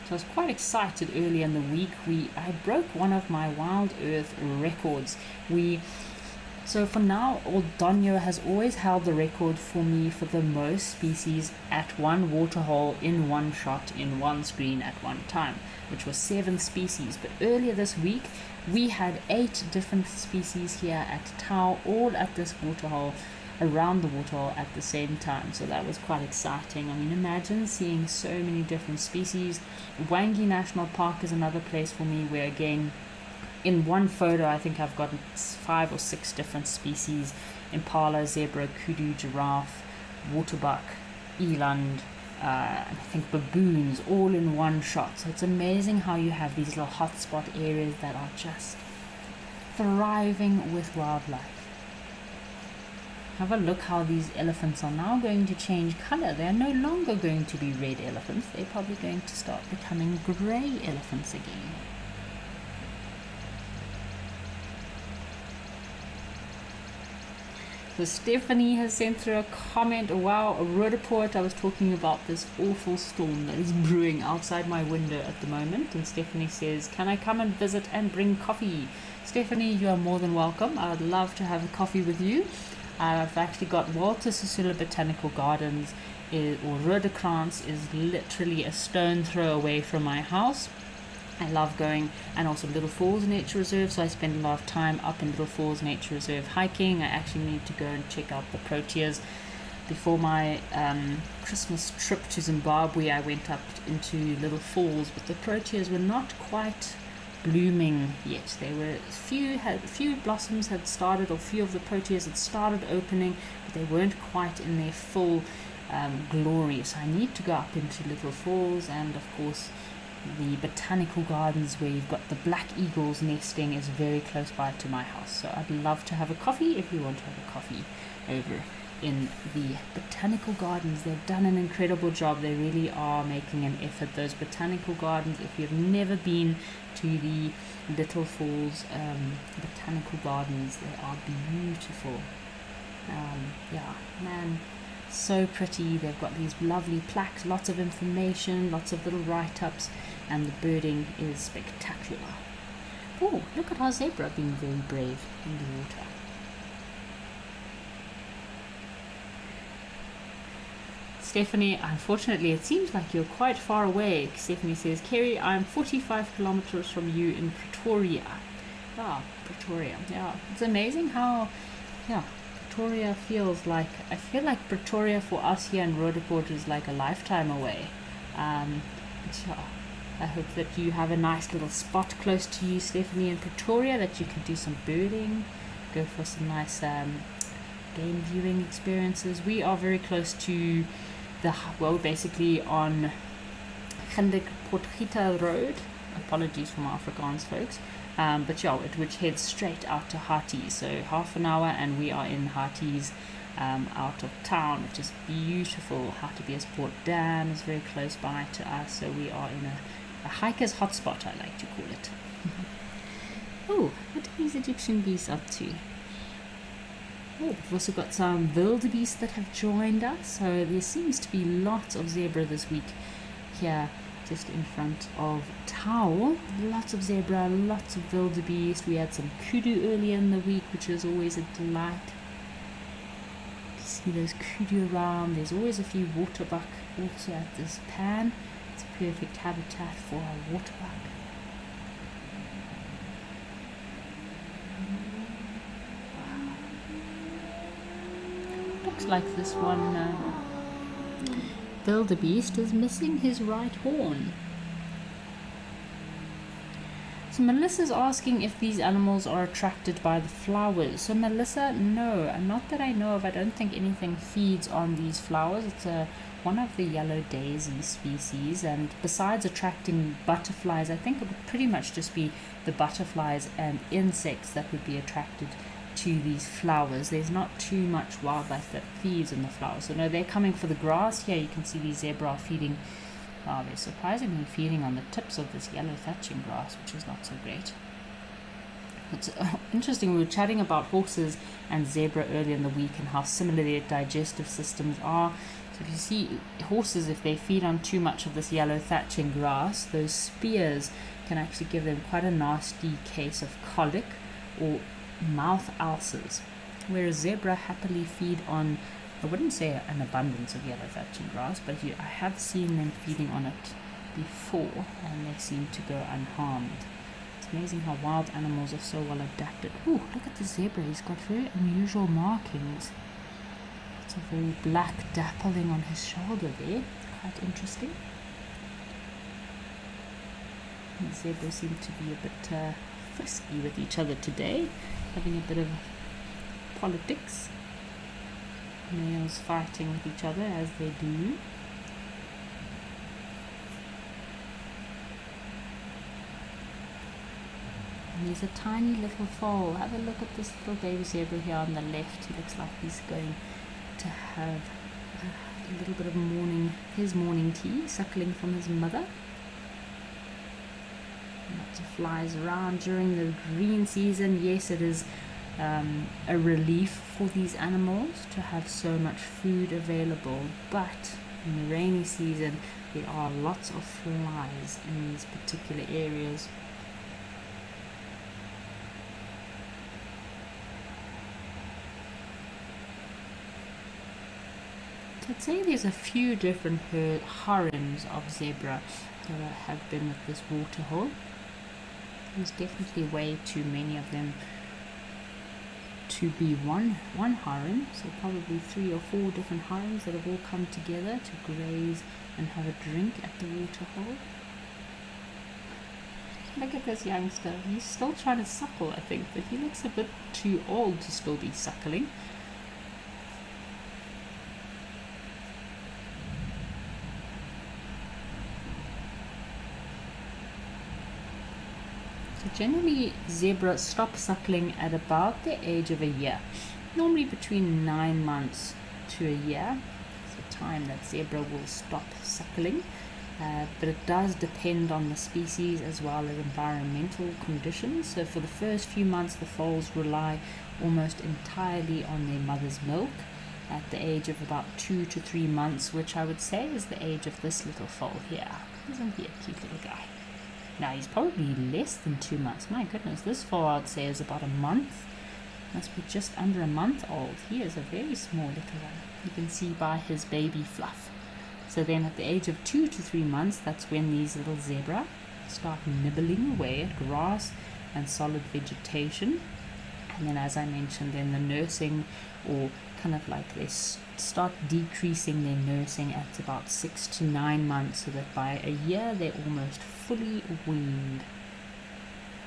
So I was quite excited early in the week. I broke one of my Wild Earth records. So for now, Donio has always held the record for me for the most species at one waterhole in one shot in one screen at one time, which was 7 species. But earlier this week, we had 8 different species here at Tau, all at this waterhole, around the waterhole at the same time. So that was quite exciting. I mean, imagine seeing so many different species. Wangi National Park is another place for me where, again, in one photo, I think I've got 5 or 6 different species: impala, zebra, kudu, giraffe, waterbuck, eland, I think baboons, all in one shot. So it's amazing how you have these little hotspot areas that are just thriving with wildlife. Have a look how these elephants are now going to change color. They're no longer going to be red elephants. They're probably going to start becoming gray elephants again. So Stephanie has sent through a comment. Wow, a road report. I was talking about this awful storm that is brewing outside my window at the moment. And Stephanie says, can I come and visit and bring coffee? Stephanie, you are more than welcome. I would love to have a coffee with you. I've actually got Walter Sisula Botanical Gardens, or Rhodocrans, is literally a stone throw away from my house. I love going, and also Little Falls Nature Reserve, so I spend a lot of time up in Little Falls Nature Reserve hiking. I actually need to go and check out the proteas. Before my Christmas trip to Zimbabwe, I went up into Little Falls, but the proteas were not quite blooming yet. They were few blossoms had started, or few of the proteas had started opening, but they weren't quite in their full glory. So I need to go up into Little Falls, and of course the botanical gardens where you've got the black eagles nesting is very close by to my house. So I'd love to have a coffee if you want to have a coffee over in the botanical gardens. They've done an incredible job. They really are making an effort, those botanical gardens. If you've never been to the Little Falls botanical gardens, they are beautiful. Yeah, man, so pretty. They've got these lovely plaques, lots of information, lots of little write-ups, and the birding is spectacular. Oh, look at our zebra being very brave in the water. Stephanie, unfortunately, it seems like you're quite far away. Stephanie says, Kerry, I'm 45 kilometers from you in Pretoria. Ah, Pretoria. Yeah, it's amazing how, Pretoria feels like, I feel like Pretoria for us here in Rhodoport is like a lifetime away. I hope that you have a nice little spot close to you, Stephanie, in Pretoria, that you can do some birding, go for some nice game viewing experiences. We are very close to basically on Gindik Potgieter Road. Apologies for my Afrikaans folks. Which heads straight out to Hati. So half an hour and we are in Hati's out of town, which is beautiful. Hartbeespoort Dam is very close by to us. So we are in a hiker's hotspot, I like to call it. Oh, what are these Egyptian geese up to? Oh, we've also got some wildebeest that have joined us. So there seems to be lots of zebra this week here, just in front of Towel. Lots of zebra, lots of wildebeest. We had some kudu earlier in the week, which is always a delight. You see those kudu around. There's always a few waterbuck also at this pan. It's perfect habitat for our waterbuck. Looks like this one wildebeest is missing his right horn. So Melissa's asking if these animals are attracted by the flowers. So Melissa, no, not that I know of. I don't think anything feeds on these flowers. It's one of the yellow daisy species, and besides attracting butterflies, I think it would pretty much just be the butterflies and insects that would be attracted to these flowers. There's not too much wildlife that feeds on the flowers. So no, they're coming for the grass. Here you can see these zebra are feeding. They're surprisingly feeding on the tips of this yellow thatching grass, which is not so great. It's interesting, we were chatting about horses and zebra earlier in the week and how similar their digestive systems are. So if you see horses, if they feed on too much of this yellow thatching grass, those spears can actually give them quite a nasty case of colic or mouth ulcers, whereas zebra happily feed on, I wouldn't say an abundance of yellow thatching grass, but I have seen them feeding on it before and they seem to go unharmed. It's amazing how wild animals are so well adapted. Ooh, look at the zebra, he's got very unusual markings. It's a very black dappling on his shoulder there, quite interesting. And the zebras seem to be a bit frisky with each other today, having a bit of politics. Males fighting with each other as they do. And there's a tiny little foal. Have a look at this little baby zebra here on the left. He looks like he's going to have a little bit of his morning tea, suckling from his mother. Lots of flies around during the green season. Yes, it is a relief for these animals to have so much food available, but in the rainy season there are lots of flies in these particular areas. So I'd say there's a few different harems of zebra that have been with this waterhole. There's definitely way too many of them to be one harem, so probably 3 or 4 different harems that have all come together to graze and have a drink at the waterhole. Look at this youngster, he's still trying to suckle, I think, but he looks a bit too old to still be suckling. Generally, zebra stop suckling at about the age of a year, normally between 9 months to a year. It's the time that zebra will stop suckling, but it does depend on the species as well as environmental conditions. So for the first few months, the foals rely almost entirely on their mother's milk at the age of about 2 to 3 months, which I would say is the age of this little foal here. Isn't he a cute little guy? Now he's probably less than 2 months. My goodness, this foal I'd say is about a month. Must be just under a month old. He is a very small little one. You can see by his baby fluff. So then at the age of 2 to 3 months, that's when these little zebra start nibbling away at grass and solid vegetation. And then, as I mentioned, then the nursing, or kind of like they start decreasing their nursing at about 6 to 9 months, so that by a year they're almost fully weaned.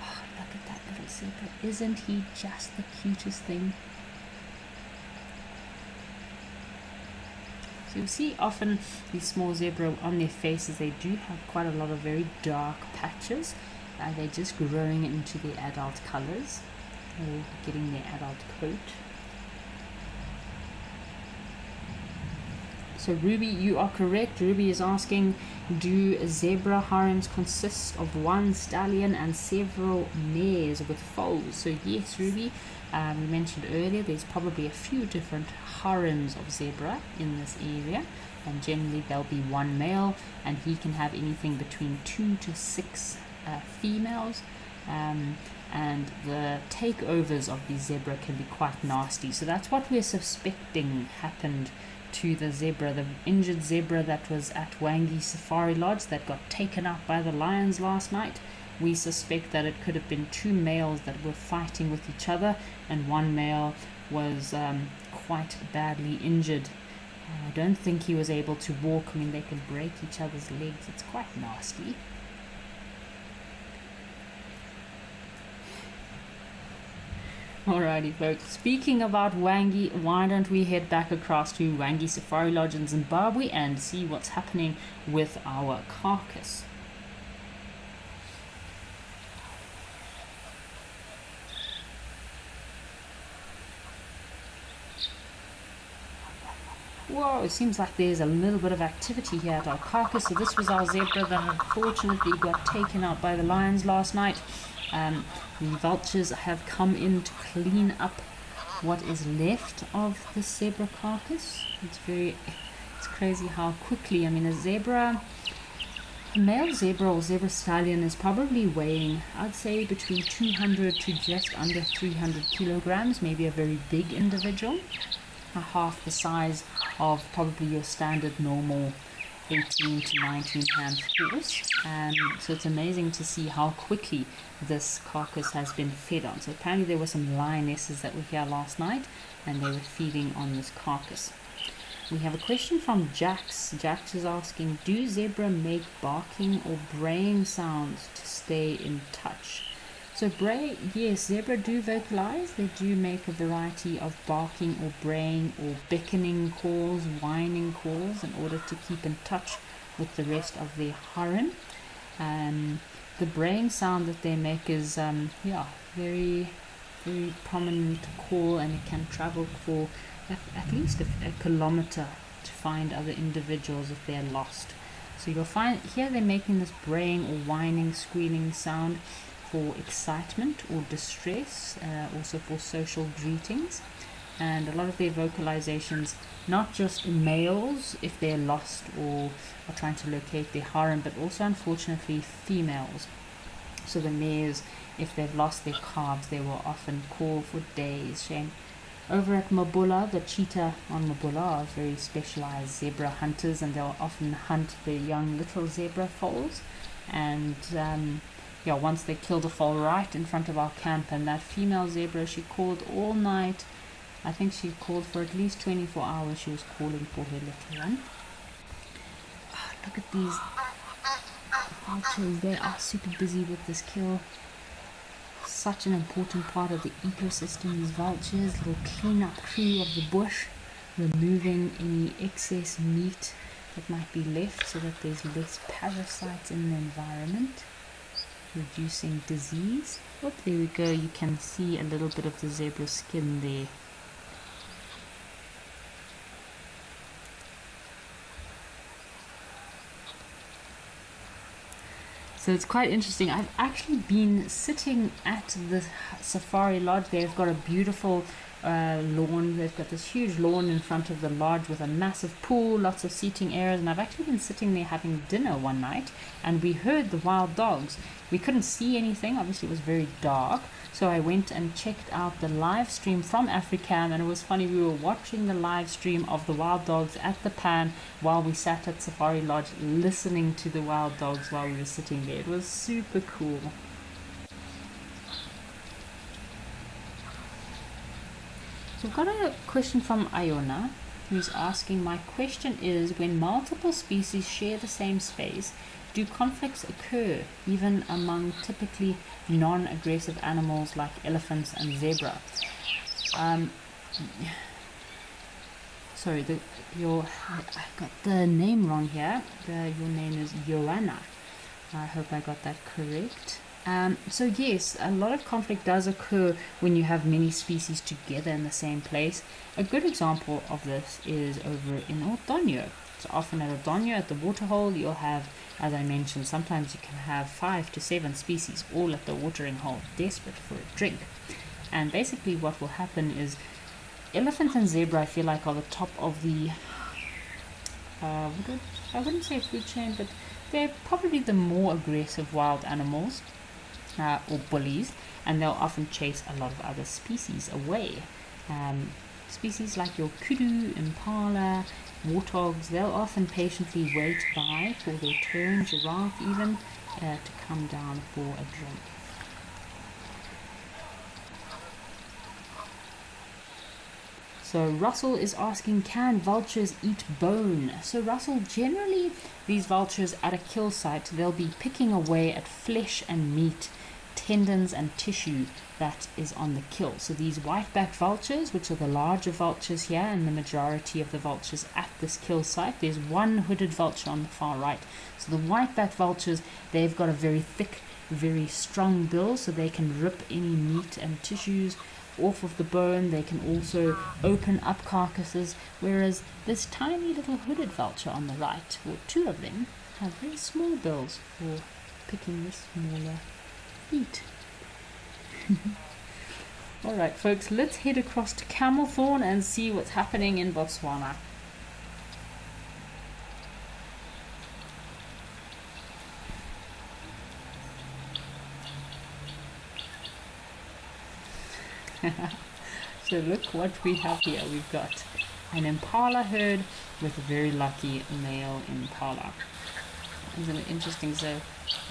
Oh, look at that little zebra. Isn't he just the cutest thing? So you'll see often these small zebra on their faces, they do have quite a lot of very dark patches. They're just growing into their adult colors, or getting their adult coat. So Ruby, you are correct. Ruby is asking, do zebra harems consist of one stallion and several mares with foals? So yes, Ruby, we mentioned earlier there's probably a few different harems of zebra in this area, and generally there'll be one male and he can have anything between 2 to 6 females. And the takeovers of the zebra can be quite nasty. So that's what we're suspecting happened to the zebra, the injured zebra that was at Wangi Safari Lodge that got taken out by the lions last night. We suspect that it could have been 2 males that were fighting with each other, and one male was quite badly injured. I don't think he was able to walk. I mean, they can break each other's legs. It's quite nasty. Alrighty folks, speaking about Wangi, why don't we head back across to Wangi Safari Lodge in Zimbabwe and see what's happening with our carcass. Whoa, it seems like there's a little bit of activity here at our carcass. So this was our zebra that unfortunately got taken out by the lions last night. The vultures have come in to clean up what is left of the zebra carcass. It's crazy how quickly, I mean, a male zebra or zebra stallion is probably weighing, I'd say, between 200 to just under 300 kilograms, maybe a very big individual, half the size of probably your standard normal 18 to 19 hand horse. So it's amazing to see how quickly this carcass has been fed on. So apparently there were some lionesses that were here last night and they were feeding on this carcass. We have a question from Jax. Jax is asking, do zebra make barking or braying sounds to stay in touch? So yes, zebra do vocalize. They do make a variety of barking or braying or beckoning calls, whining calls in order to keep in touch with the rest of their harem. The braying sound that they make is very, very prominent call, and it can travel for at least a kilometer to find other individuals if they're lost. So you'll find here they're making this braying or whining, squealing sound for excitement or distress, also for social greetings. And a lot of their vocalizations, not just males if they're lost or are trying to locate their harem, but also unfortunately females. So the mares, if they've lost their calves, they will often call for days. Shame. Over at Mabula, the cheetah on Mabula are very specialized zebra hunters, and they'll often hunt the young little zebra foals. And once they killed a foal right in front of our camp, and that female zebra, she called all night. I think she called for at least 24 hours. She was calling for her little one. Oh, look at these vultures. They are super busy with this kill. Such an important part of the ecosystem, these vultures. Little cleanup crew of the bush, removing any excess meat that might be left so that there's less parasites in the environment, reducing disease. Oh, there we go. You can see a little bit of the zebra skin there. So it's quite interesting. I've actually been sitting at the safari lodge. They've got a beautiful lawn. They've got this huge lawn in front of the lodge with a massive pool, lots of seating areas, and I've actually been sitting there having dinner one night, and we heard the wild dogs. We couldn't see anything, obviously it was very dark, so I went and checked out the live stream from Africam, and it was funny, we were watching the live stream of the wild dogs at the pan while we sat at Safari Lodge listening to the wild dogs while we were sitting there. It was super cool. So I've got a question from Iona, who's asking, my question is, when multiple species share the same space, do conflicts occur even among typically non-aggressive animals like elephants and zebra? Sorry, I got the name wrong here. Your name is Joanna. I hope I got that correct. So yes, a lot of conflict does occur when you have many species together in the same place. A good example of this is over in Otonio. So often at Otonio, at the waterhole, you'll have, as I mentioned, sometimes you can have 5 to 7 species all at the watering hole, desperate for a drink. And basically what will happen is elephant and zebra, I feel like, are the top of the, I wouldn't say food chain, but they're probably the more aggressive wild animals. Or bullies, and they'll often chase a lot of other species away. Species like your kudu, impala, warthogs, they'll often patiently wait by for their turn, giraffe even, to come down for a drink. So Russell is asking, can vultures eat bone? So Russell, generally these vultures at a kill site, they'll be picking away at flesh and meat, tendons and tissue that is on the kill. So these whiteback vultures, which are the larger vultures here and the majority of the vultures at this kill site, there's one hooded vulture on the far right. So the whiteback vultures, they've got a very thick, very strong bill, so they can rip any meat and tissues off of the bone. They can also open up carcasses, whereas this tiny little hooded vulture on the right, or two of them, have very small bills for picking the smaller eat. Alright folks, let's head across to Camelthorn and see what's happening in Botswana. So look what we have here. We've got an impala herd with a very lucky male impala. Isn't it interesting? So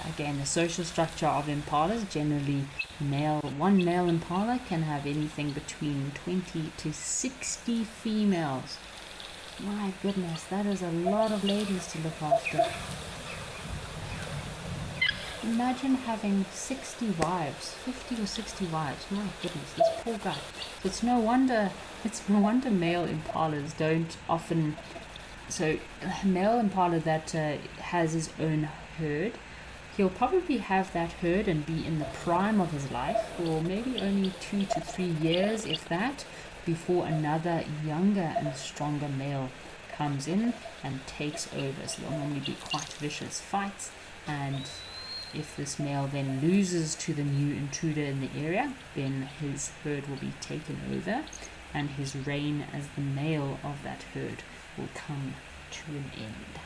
again, the social structure of impalas, generally one male impala can have anything between 20 to 60 females. My goodness, that is a lot of ladies to look after. Imagine having 60 wives, 50 or 60 wives. My goodness, this poor guy. It's no wonder male impalas don't often. So a male impala that has his own herd, he'll probably have that herd and be in the prime of his life for maybe only 2 to 3 years, if that, before another younger and stronger male comes in and takes over. So they'll normally be quite vicious fights, and if this male then loses to the new intruder in the area, then his herd will be taken over and his reign as the male of that herd will come to an end.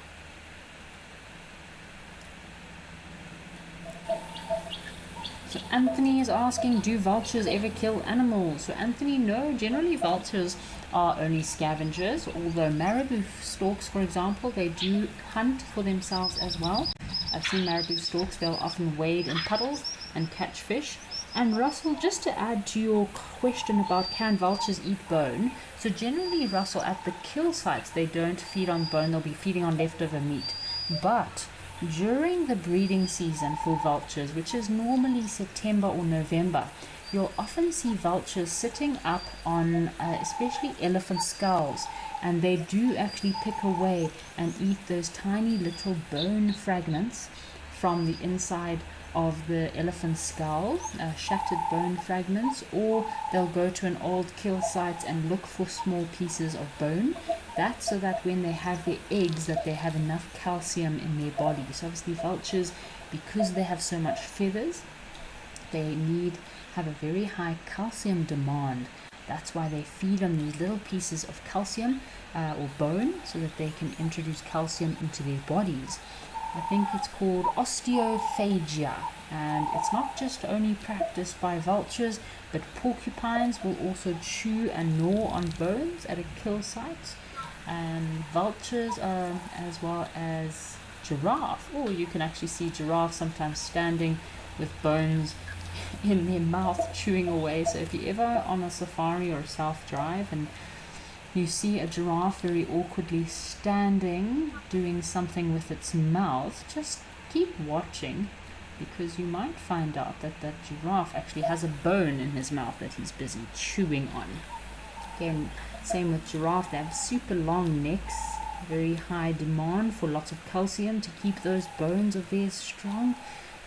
So Anthony is asking, do vultures ever kill animals? So Anthony, no, generally vultures are only scavengers, although marabou storks, for example, they do hunt for themselves as well. I've seen marabou storks, they'll often wade in puddles and catch fish. And Russell, just to add to your question about can vultures eat bone, so generally, Russell, at the kill sites, they don't feed on bone, they'll be feeding on leftover meat. But during the breeding season for vultures, which is normally September or November, you'll often see vultures sitting up on especially elephant skulls, and they do actually pick away and eat those tiny little bone fragments from the inside of the elephant skull, shattered bone fragments, or they'll go to an old kill site and look for small pieces of bone. That's so that when they have their eggs, that they have enough calcium in their body. So obviously vultures, because they have so much feathers, they have a very high calcium demand. That's why they feed on these little pieces of calcium or bone, so that they can introduce calcium into their bodies. I think it's called osteophagia, and it's not just only practiced by vultures, but porcupines will also chew and gnaw on bones at a kill site, and vultures as well as giraffe. Oh, you can actually see giraffe sometimes standing with bones in their mouth chewing away. So if you're ever on a safari or a South Drive and you see a giraffe very awkwardly standing doing something with its mouth, just keep watching, because you might find out that that giraffe actually has a bone in his mouth that he's busy chewing on. Again, same with giraffe, they have super long necks, very high demand for lots of calcium to keep those bones of theirs strong.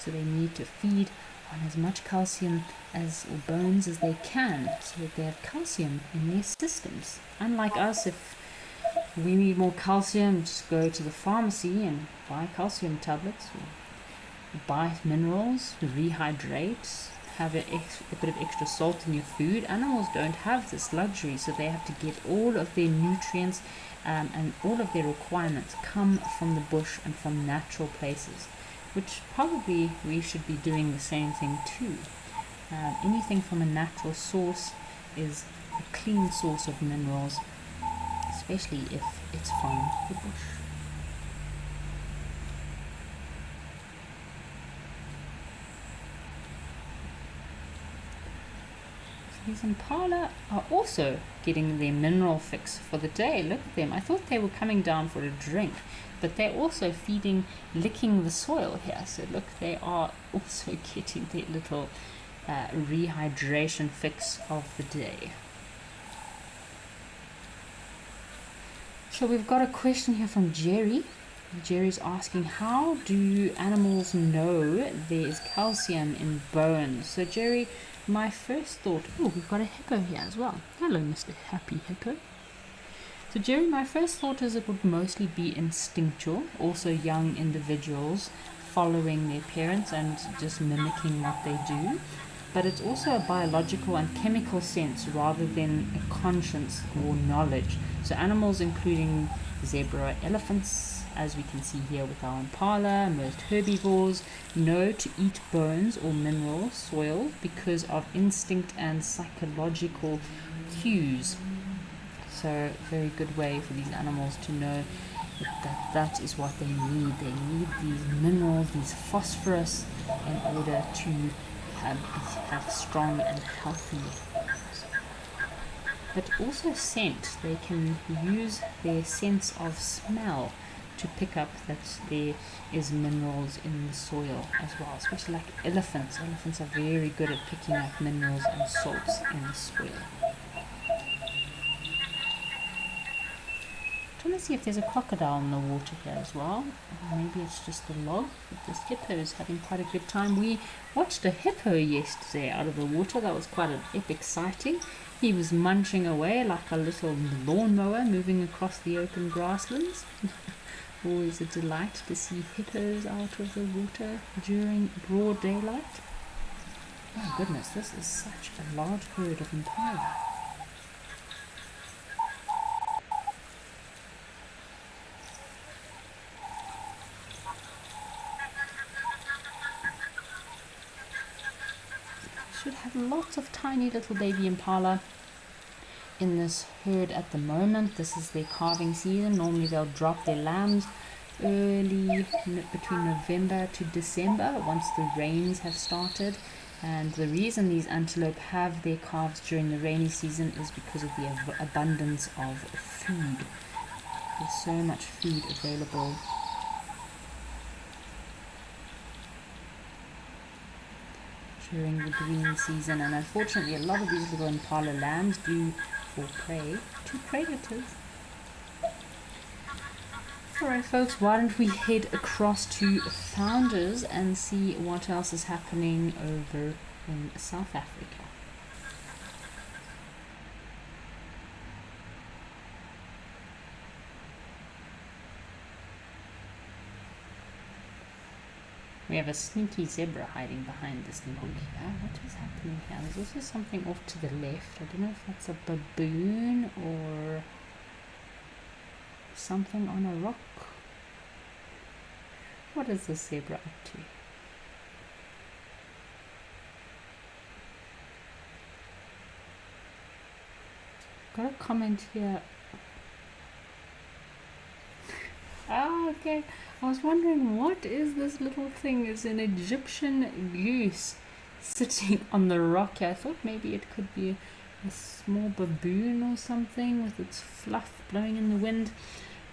So they need to feed on as much calcium or bones as they can, so that they have calcium in their systems. Unlike us, if we need more calcium, just go to the pharmacy and buy calcium tablets, or buy minerals, rehydrate, have a bit of extra salt in your food. Animals don't have this luxury, so they have to get all of their nutrients and all of their requirements come from the bush and from natural places, which probably we should be doing the same thing too. Anything from a natural source is a clean source of minerals, especially if it's from the bush. These impala are also getting their mineral fix for the day. Look at them. I thought they were coming down for a drink, but they're also licking the soil here. So look, they are also getting their little rehydration fix of the day. So we've got a question here from Jerry. Jerry's asking, how do animals know there is calcium in bones? So Jerry, my first thought, we've got a hippo here as well. Hello, Mr. Happy Hippo. So Jerry, my first thought is it would mostly be instinctual, also young individuals following their parents and just mimicking what they do. But it's also a biological and chemical sense rather than a conscience or knowledge. So animals including zebra, elephants, as we can see here with our impala, most herbivores, know to eat bones or mineral soil because of instinct and psychological cues. So very good way for these animals to know that is what they need. They need these minerals, these phosphorus, in order to have strong and healthy bones. But also scent. They can use their sense of smell to pick up that there is minerals in the soil as well, especially like elephants. Elephants are very good at picking up minerals and salts in the soil. I'm trying to see if there's a crocodile in the water here as well. Maybe it's just a log, but this hippo is having quite a good time. We watched a hippo yesterday out of the water. That was quite an epic sighting. He was munching away like a little lawnmower moving across the open grasslands. Always a delight to see hippos out of the water during broad daylight. Oh goodness, this is such a large herd of impala. Should have lots of tiny little baby impala in this herd at the moment. This is their calving season. Normally they'll drop their lambs early between November to December once the rains have started. And the reason these antelope have their calves during the rainy season is because of the abundance of food. There's so much food available. During the green season, and unfortunately a lot of these little impala lambs do fall prey to predators. Alright folks, why don't we head across to Founders and see what else is happening over in South Africa. We have a sneaky zebra hiding behind this log here. What is happening here? There's also something off to the left. I don't know if that's a baboon or something on a rock. What is this zebra up to? Got a comment here. Ah, okay. I was wondering, what is this little thing? It's an Egyptian goose sitting on the rock here. I thought maybe it could be a small baboon or something with its fluff blowing in the wind.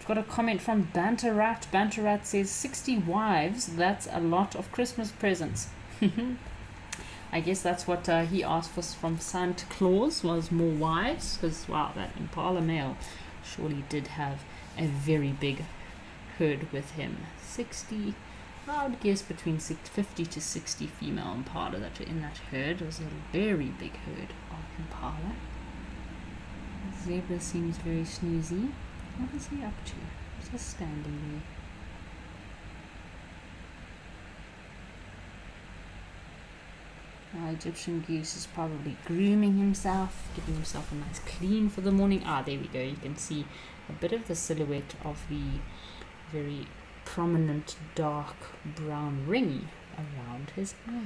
I've got a comment from Banter Rat. Banter Rat says 60 wives, that's a lot of Christmas presents. I guess that's what he asked for from Santa Claus, was more wives, because wow, that impala male surely did have a very big herd with him. 60, I would guess between 50 to 60 female impala that are in that herd. It was a very big herd of impala. The zebra seems very snoozy. What is he up to? Just standing there. Our Egyptian goose is probably grooming himself, giving himself a nice clean for the morning. Ah, there we go. You can see a bit of the silhouette of the very prominent dark brown ring around his eye.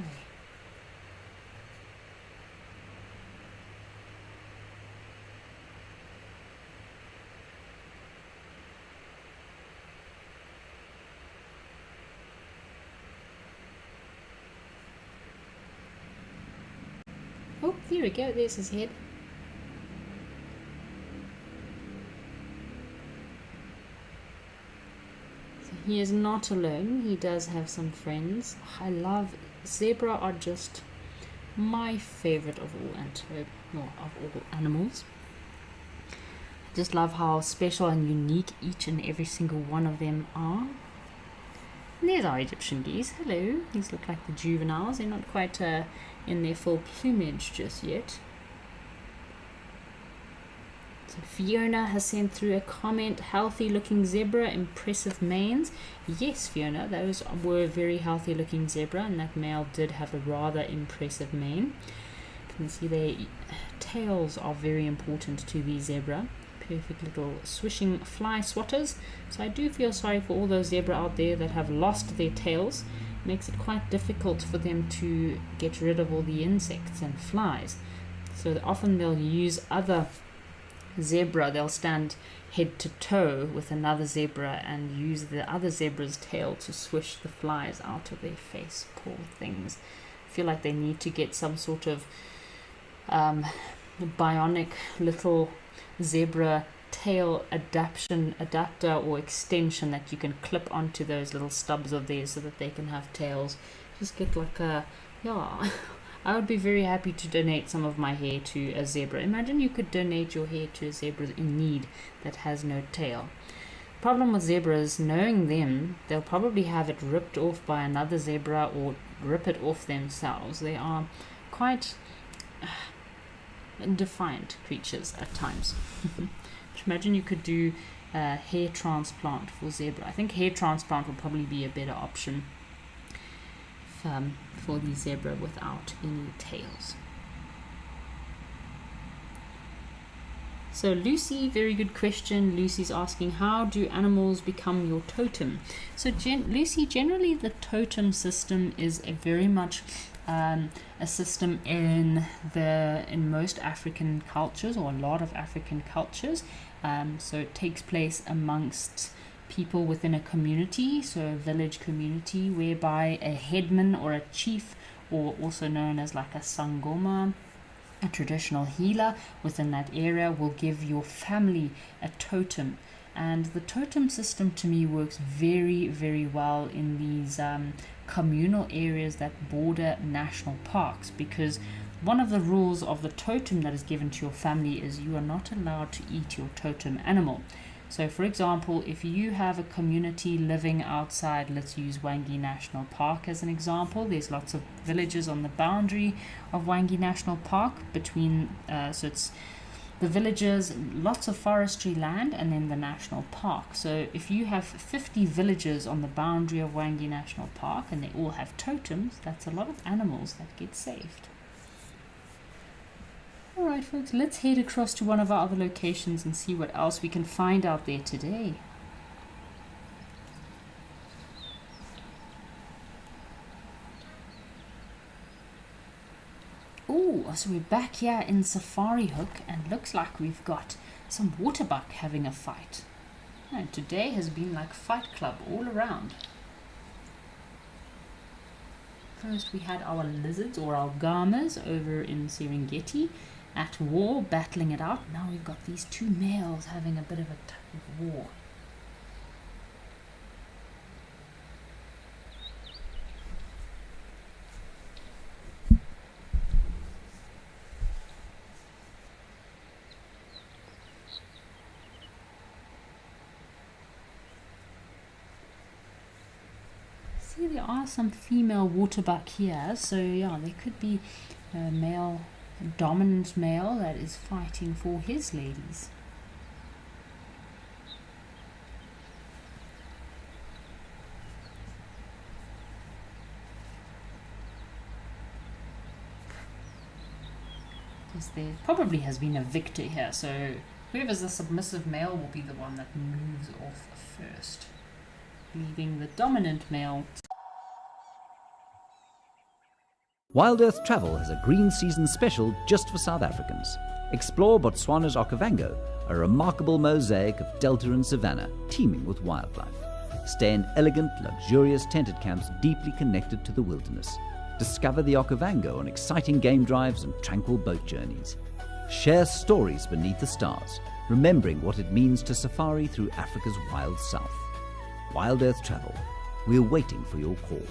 Oh, there we go, there's his head. So he is not alone, he does have some friends. Zebra are just my favorite of all animals. I just love how special and unique each and every single one of them are. And there's our Egyptian geese. Hello. These look like the juveniles. They're not quite in their full plumage just yet. So Fiona has sent through a comment. Healthy looking zebra, impressive manes. Yes, Fiona, those were very healthy looking zebra, and that male did have a rather impressive mane. You can see their tails are very important to the zebra. Perfect little swishing fly swatters. So I do feel sorry for all those zebra out there that have lost their tails. It makes it quite difficult for them to get rid of all the insects and flies. So often they'll use other zebra, they'll stand head to toe with another zebra and use the other zebra's tail to swish the flies out of their face. Poor things. I feel like they need to get some sort of bionic little zebra tail adapter or extension that you can clip onto those little stubs of theirs so that they can have tails. Just get like a, yeah, I would be very happy to donate some of my hair to a zebra. Imagine you could donate your hair to a zebra in need that has no tail. Problem with zebras, knowing them, they'll probably have it ripped off by another zebra or rip it off themselves. They are quite defiant creatures at times. Imagine you could do a hair transplant for zebra. I think hair transplant would probably be a better option for the zebra without any tails. So Lucy, very good question. Lucy's asking, how do animals become your totem? So Lucy, generally the totem system is a very much a system in most African cultures, or a lot of African cultures. So it takes place amongst people within a community, so a village community, whereby a headman or a chief, or also known as like a sangoma, a traditional healer within that area, will give your family a totem. And the totem system to me works very, very well in these communal areas that border national parks, because one of the rules of the totem that is given to your family is you are not allowed to eat your totem animal. So for example, if you have a community living outside, let's use Wangi National Park as an example, there's lots of villages on the boundary of Wangi National Park between, so it's the villages, lots of forestry land, and then the national park. So if you have 50 villages on the boundary of Wangi National Park and they all have totems, that's a lot of animals that get saved. Alright folks, let's head across to one of our other locations and see what else we can find out there today. Oh, so we're back here in Safari Hook, and looks like we've got some waterbuck having a fight. And today has been like Fight Club all around. First we had our lizards, or our gamas, over in Serengeti at war, battling it out. Now we've got these two males having a bit of a tug of war. See, there are some female waterbuck here, so yeah, there could be a male, a dominant male that is fighting for his ladies. There probably has been a victor here, so whoever's the submissive male will be the one that moves off first, leaving the dominant male. Wild Earth Travel has a green season special just for South Africans. Explore Botswana's Okavango, a remarkable mosaic of delta and savanna teeming with wildlife. Stay in elegant, luxurious tented camps deeply connected to the wilderness. Discover the Okavango on exciting game drives and tranquil boat journeys. Share stories beneath the stars, remembering what it means to safari through Africa's wild south. Wild Earth Travel. We're waiting for your call.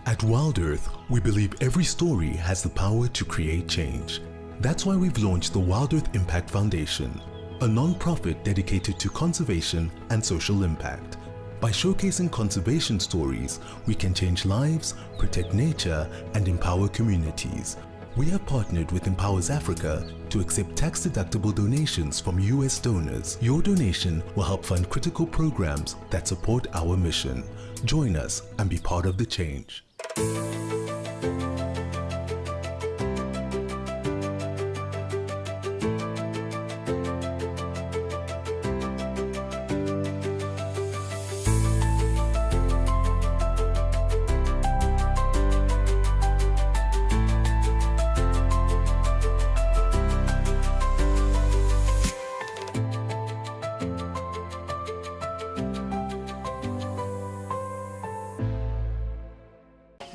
At Wild Earth, we believe every story has the power to create change. That's why we've launched the Wild Earth Impact Foundation, a non-profit dedicated to conservation and social impact. By showcasing conservation stories, we can change lives, protect nature, and empower communities. We have partnered with Empowers Africa to accept tax-deductible donations from US donors. Your donation will help fund critical programs that support our mission. Join us and be part of the change.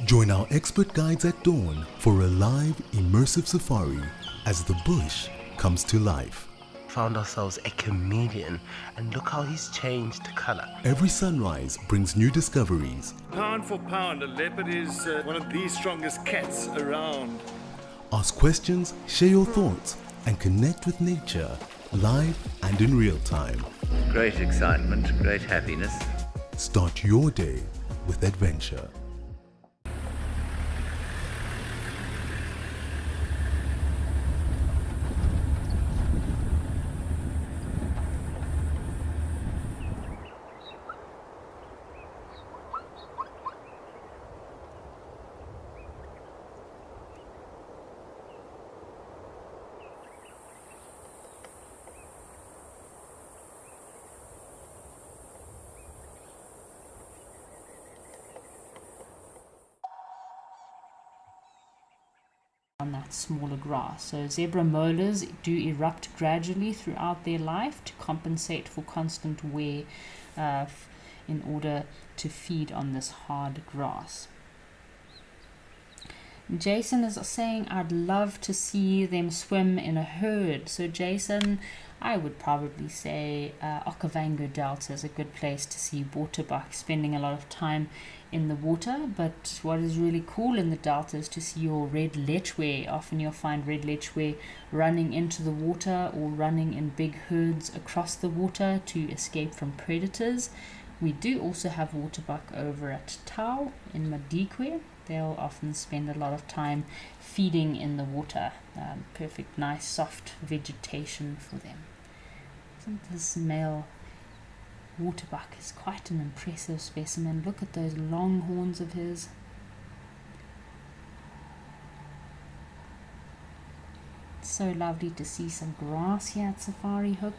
Join our expert guides at dawn for a live, immersive safari as the bush comes to life. Found ourselves a chameleon, and look how he's changed color. Every sunrise brings new discoveries. Pound for pound, a leopard is one of the strongest cats around. Ask questions, share your thoughts, and connect with nature live and in real time. Great excitement, great happiness. Start your day with adventure. On that smaller grass. So zebra molars do erupt gradually throughout their life to compensate for constant wear in order to feed on this hard grass. Jason is saying, I'd love to see them swim in a herd. So Jason, I would probably say Okavango Delta is a good place to see waterbuck spending a lot of time in the water. But what is really cool in the delta is to see your red lechwe. Often you'll find red lechwe running into the water or running in big herds across the water to escape from predators. We do also have waterbuck over at Tau in Madikwe. They'll often spend a lot of time feeding in the water. Perfect, nice, soft vegetation for them. Isn't this male waterbuck is quite an impressive specimen. Look at those long horns of his. It's so lovely to see some grass here at Safari Hook.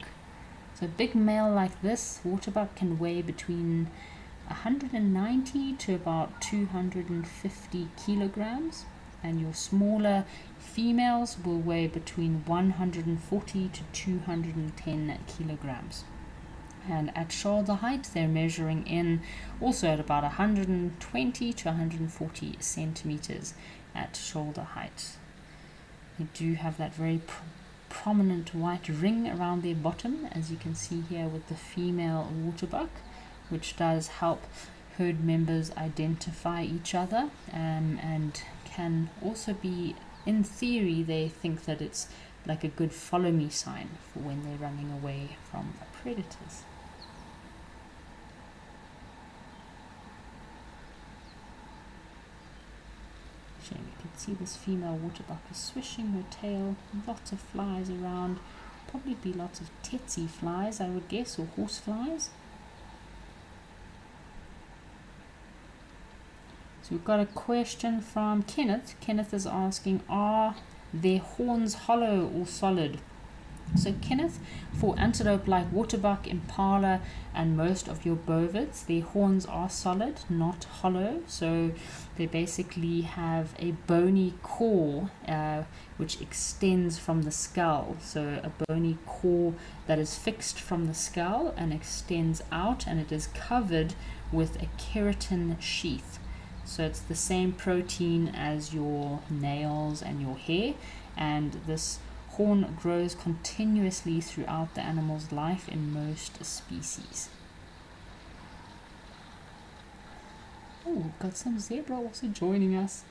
So a big male like this waterbuck can weigh between 190 to about 250 kilograms, and your smaller females will weigh between 140 to 210 kilograms. And at shoulder height they're measuring in also at about 120 to 140 centimeters at shoulder height. They do have that very prominent white ring around their bottom, as you can see here with the female waterbuck, which does help herd members identify each other, and can also be, in theory, they think that it's like a good follow me sign for when they're running away from predators. Actually, you can see this female waterbuck is swishing her tail. Lots of flies around. Probably be lots of tsetse flies, I would guess, or horse flies. So we've got a question from Kenneth. Kenneth is asking, are their horns hollow or solid? So Kenneth, for antelope like waterbuck, impala, and most of your bovids, their horns are solid, not hollow. So they basically have a bony core which extends from the skull. So a bony core that is fixed from the skull and extends out, and it is covered with a keratin sheath. So it's the same protein as your nails and your hair, and this horn grows continuously throughout the animal's life in most species. Oh, we've got some zebra also joining us.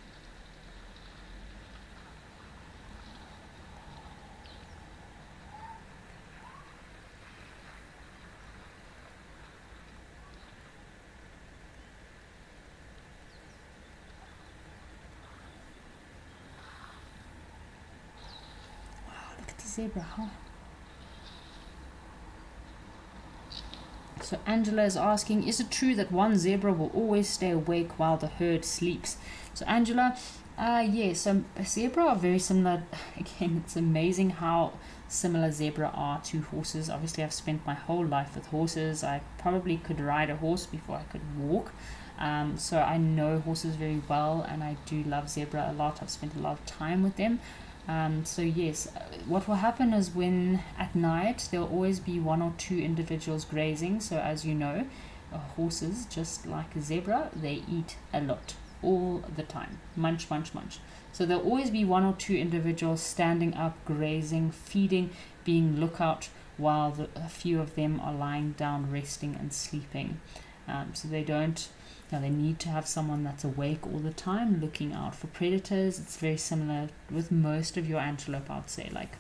Zebra, huh? So Angela is asking, is it true that one zebra will always stay awake while the herd sleeps? So Angela, yes, so zebra are very similar. Again, it's amazing how similar zebra are to horses. Obviously, I've spent my whole life with horses. I probably could ride a horse before I could walk. So I know horses very well, and I do love zebra a lot. I've spent a lot of time with them. So yes, what will happen is when at night there'll always be one or two individuals grazing. So as you know, horses, just like a zebra, they eat a lot all the time. Munch, munch, munch. So there'll always be one or two individuals standing up, grazing, feeding, being lookout, while a few of them are lying down, resting and sleeping. So they don't. Now they need to have someone that's awake all the time, looking out for predators. It's very similar with most of your antelope, I would say. Like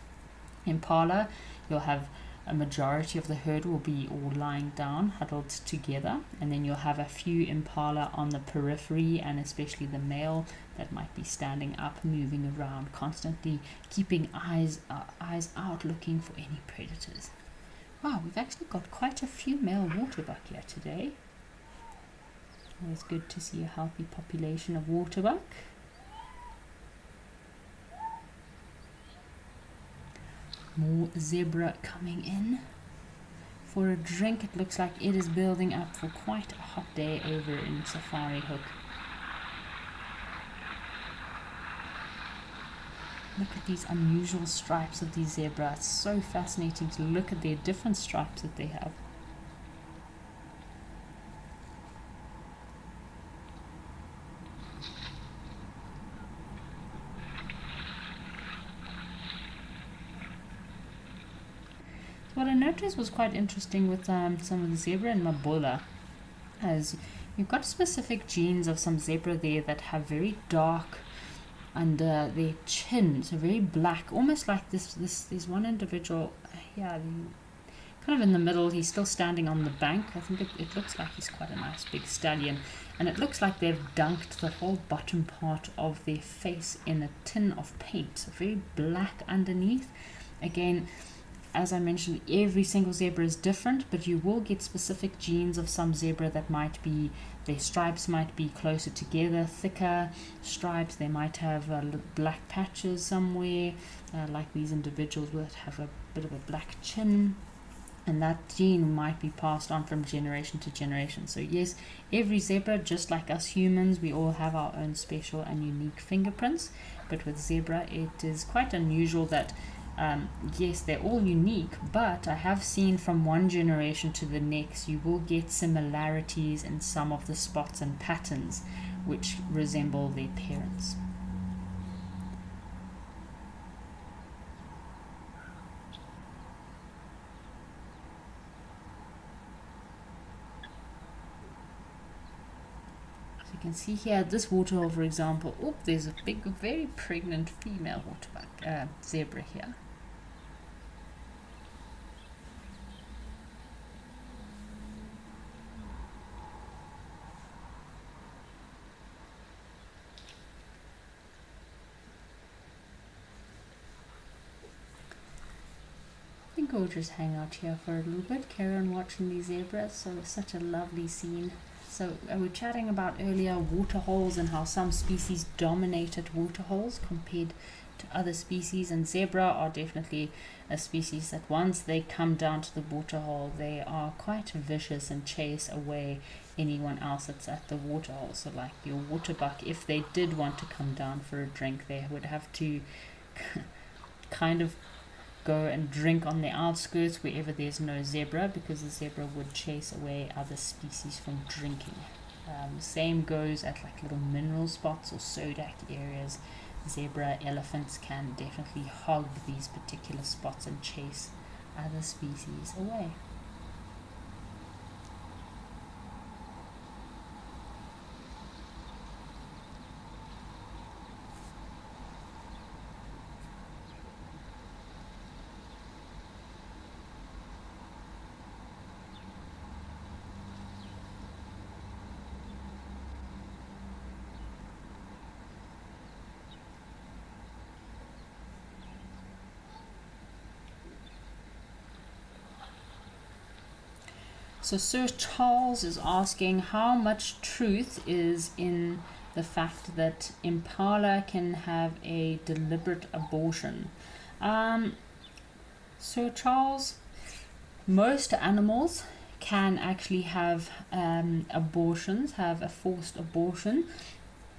impala, you'll have a majority of the herd will be all lying down, huddled together, and then you'll have a few impala on the periphery, and especially the male that might be standing up, moving around, constantly keeping eyes out, looking for any predators. Wow, we've actually got quite a few male waterbuck here today. Always good to see a healthy population of waterbuck. More zebra coming in for a drink. It looks like it is building up for quite a hot day over in Safari Hook. Look at these unusual stripes of these zebra. It's so fascinating to look at their different stripes that they have. What I noticed was quite interesting with some of the zebra in Mabola, as you've got specific genes of some zebra there that have very dark under their chin, so very black, almost like there's one individual, yeah, kind of in the middle. He's still standing on the bank. I think it looks like he's quite a nice big stallion, and it looks like they've dunked the whole bottom part of their face in a tin of paint, so very black underneath. Again, as I mentioned, every single zebra is different, but you will get specific genes of some zebra that might be, their stripes might be closer together, thicker stripes. They might have black patches somewhere, like these individuals that have a bit of a black chin, and that gene might be passed on from generation to generation. So yes, every zebra, just like us humans, we all have our own special and unique fingerprints, but with zebra it is quite unusual that yes, they're all unique, but I have seen from one generation to the next, you will get similarities in some of the spots and patterns which resemble their parents. So you can see here, this waterhole, for example, there's a big, very pregnant female waterbuck, zebra here. think we'll just hang out here for a little bit, carry on watching these zebras. So it's such a lovely scene. So we were chatting about earlier waterholes and how some species dominated waterholes compared to other species, and zebra are definitely a species that once they come down to the waterhole, they are quite vicious and chase away anyone else that's at the waterhole. So like your waterbuck, if they did want to come down for a drink, they would have to kind of go and drink on the outskirts wherever there's no zebra, because the zebra would chase away other species from drinking. Same goes at like little mineral spots or sodak areas. Zebra elephants can definitely hog these particular spots and chase other species away. So Sir Charles is asking how much truth is in the fact that impala can have a deliberate abortion. Sir Charles, most animals can actually have abortions, have a forced abortion,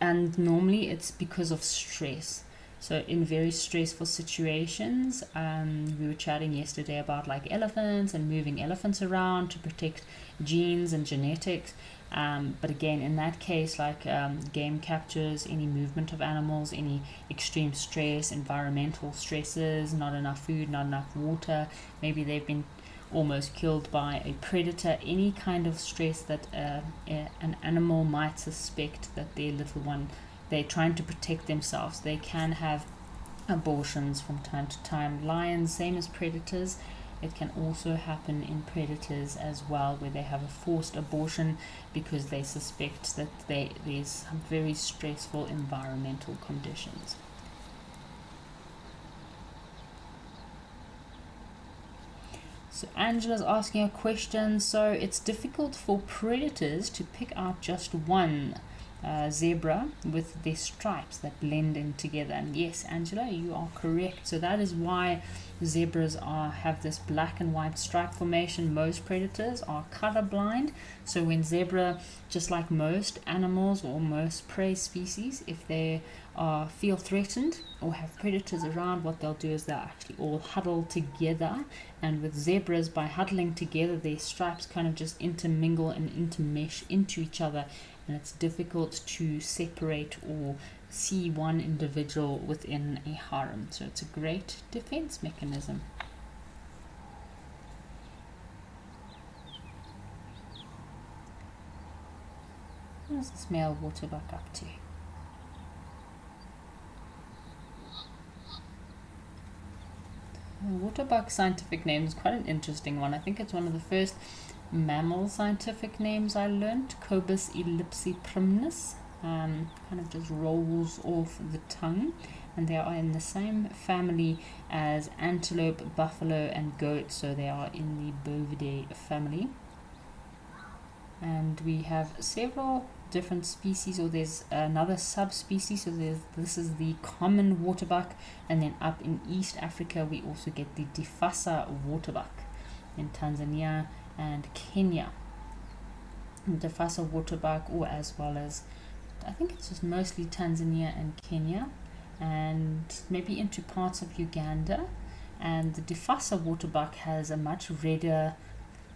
and normally it's because of stress. So in very stressful situations, we were chatting yesterday about like elephants and moving elephants around to protect genes and genetics. But again, in that case, like game captures, any movement of animals, any extreme stress, environmental stresses, not enough food, not enough water, maybe they've been almost killed by a predator, any kind of stress that an animal might suspect that their little one, they're trying to protect themselves, they can have abortions from time to time. Lions, same as predators, it can also happen in predators as well, where they have a forced abortion because they suspect that there's some very stressful environmental conditions. So Angela's asking a question. So it's difficult for predators to pick out just one zebra with their stripes that blend in together. And yes, Angela, you are correct. So that is why zebras have this black and white stripe formation. Most predators are colorblind. So when zebra, just like most animals or most prey species, if they feel threatened or have predators around, what they'll do is they'll actually all huddle together. And with zebras, by huddling together, their stripes kind of just intermingle and intermesh into each other, and it's difficult to separate or see one individual within a harem. So it's a great defense mechanism. What is this male waterbuck up to? The waterbuck scientific name is quite an interesting one. I think it's one of the first mammal scientific names I learned. Cobus ellipsiprymnus. Kind of just rolls off the tongue, and they are in the same family as antelope, buffalo and goat, so they are in the Bovidae family. And we have several different species, or there's another subspecies. So this is the common waterbuck, and then up in East Africa we also get the Difasa waterbuck in Tanzania and Kenya. The Difasa waterbuck, or as well as, I think it's just mostly Tanzania and Kenya, and maybe into parts of Uganda. And the Difasa waterbuck has a much redder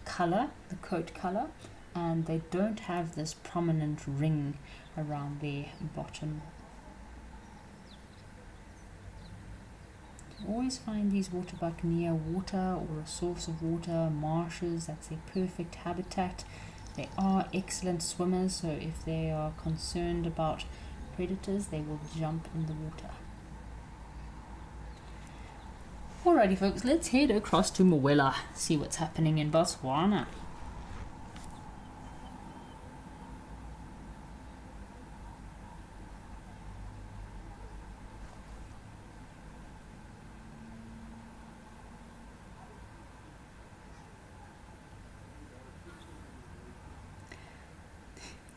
color, the coat color, and they don't have this prominent ring around their bottom. You always find these waterbuck near water or a source of water, marshes. That's their perfect habitat. They are excellent swimmers, so if they are concerned about predators, they will jump in the water. Alrighty folks, let's head across to Mwela, see what's happening in Botswana.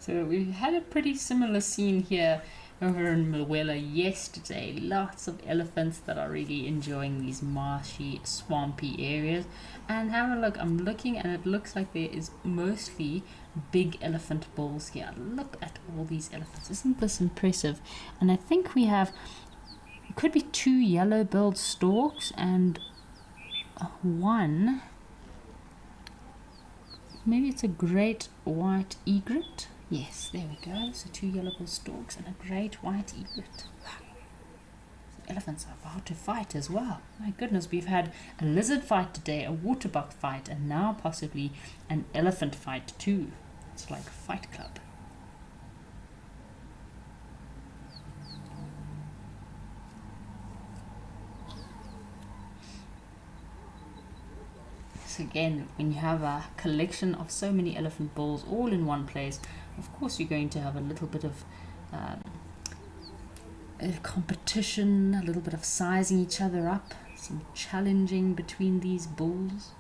So we had a pretty similar scene here over in Mwela yesterday. Lots of elephants that are really enjoying these marshy, swampy areas. And have a look, I'm looking and it looks like there is mostly big elephant bulls here. Look at all these elephants. Isn't this impressive? And I think we have, it could be 2 yellow-billed storks and one, maybe it's a great white egret. Yes, there we go. So 2 yellow-billed storks and a great white egret. The elephants are about to fight as well. My goodness, we've had a lizard fight today, a waterbuck fight, and now possibly an elephant fight too. It's like a fight club. So again, when you have a collection of so many elephant bulls all in one place, of course you're going to have a little bit of a competition, a little bit of sizing each other up, some challenging between these bulls.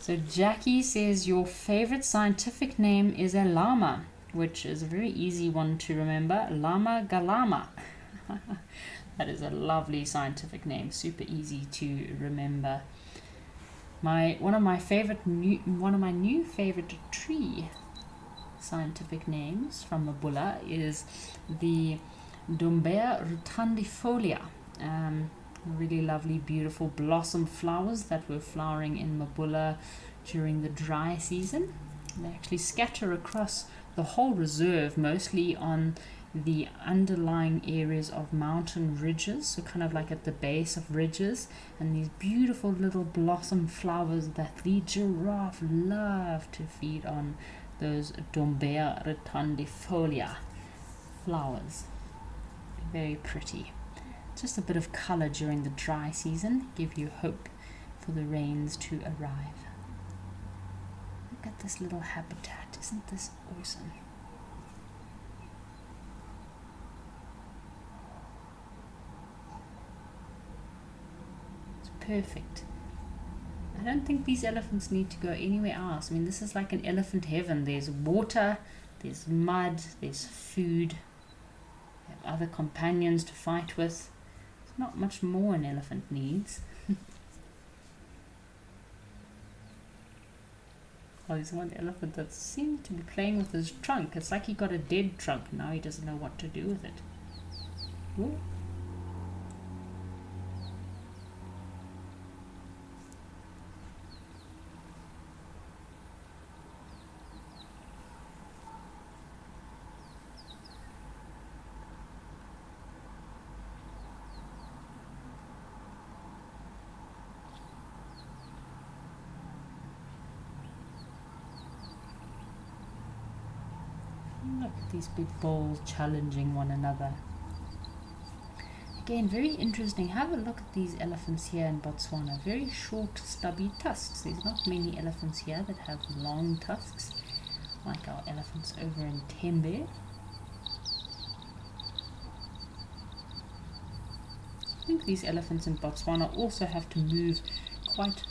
So Jackie says your favorite scientific name is a llama, which is a very easy one to remember. Llama Galama. That is a lovely scientific name, super easy to remember. One of my new favorite tree scientific names from Mabula is the Dumbea rotundifolia. Really lovely, beautiful blossom flowers that were flowering in Mabula during the dry season. They actually scatter across the whole reserve, mostly on the underlying areas of mountain ridges, so kind of like at the base of ridges, and these beautiful little blossom flowers that the giraffe love to feed on, those Dumbea rotundifolia flowers. Very pretty. Just a bit of color during the dry season, give you hope for the rains to arrive. Look at this little habitat, isn't this awesome? Perfect. I don't think these elephants need to go anywhere else. I mean, this is like an elephant heaven. There's water, there's mud, there's food, they have other companions to fight with. There's not much more an elephant needs. Oh, there's one elephant that seems to be playing with his trunk. It's like he got a dead trunk. Now he doesn't know what to do with it. Ooh. Look at these big bulls challenging one another. Again, very interesting. Have a look at these elephants here in Botswana. Very short, stubby tusks. There's not many elephants here that have long tusks, like our elephants over in Tembe. I think these elephants in Botswana also have to move quite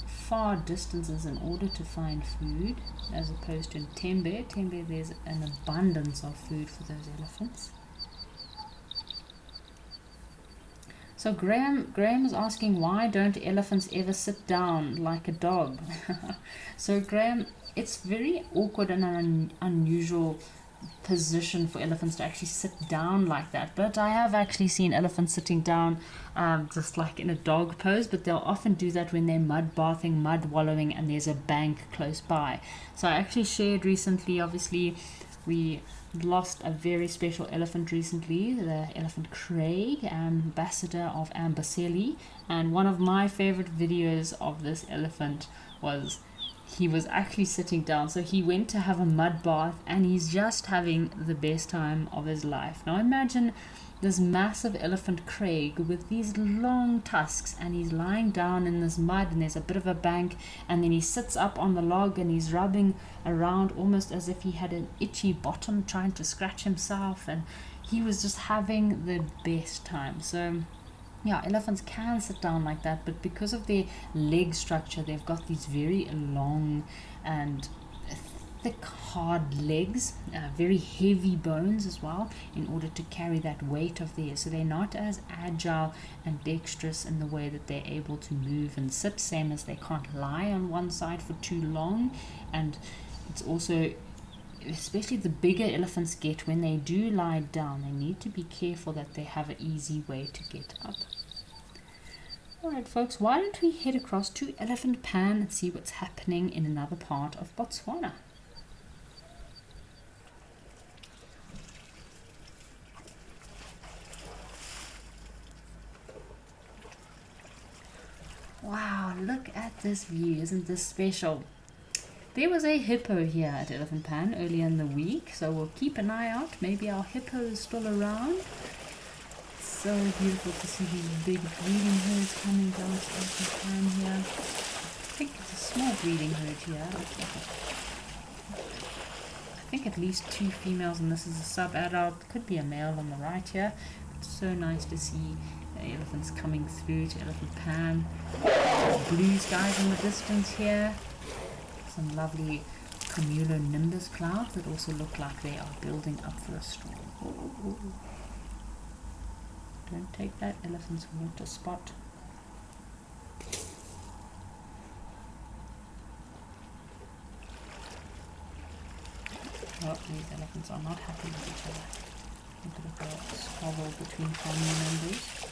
far distances in order to find food, as opposed to in Tembe. Tembe, there's an abundance of food for those elephants. So Graham is asking, why don't elephants ever sit down like a dog? So Graham, it's very awkward and an unusual position for elephants to actually sit down like that, but I have actually seen elephants sitting down just like in a dog pose, but they'll often do that when they're mud bathing, mud wallowing, and there's a bank close by. So I actually shared recently, obviously we lost a very special elephant recently, the elephant Craig, ambassador of Amboseli, and one of my favorite videos of this elephant was he was actually sitting down. So he went to have a mud bath and he's just having the best time of his life. Now imagine this massive elephant Craig with these long tusks, and he's lying down in this mud, and there's a bit of a bank, and then he sits up on the log and he's rubbing around almost as if he had an itchy bottom, trying to scratch himself, and he was just having the best time. So yeah, elephants can sit down like that, but because of their leg structure, they've got these very long and thick, hard legs, very heavy bones as well, in order to carry that weight of theirs. So they're not as agile and dexterous in the way that they're able to move and sit, same as they can't lie on one side for too long. And it's also, especially the bigger elephants get, when they do lie down, they need to be careful that they have an easy way to get up. Alright folks, why don't we head across to Elephant Pan and see what's happening in another part of Botswana. Wow, look at this view, isn't this special? There was a hippo here at Elephant Pan earlier in the week, so we'll keep an eye out. Maybe our hippo is still around. So beautiful to see these big breeding herds coming down to Elephant Pan here. I think it's a small breeding herd here. I think at least 2 females, and this is a sub-adult. Could be a male on the right here. It's so nice to see elephants coming through to Elephant Pan. Blue skies in the distance here. Some lovely cumulonimbus clouds that also look like they are building up for a storm. Ooh. Don't take that elephant's water spot. Oh, these elephants are not happy with each other. A bit of a squabble between family members.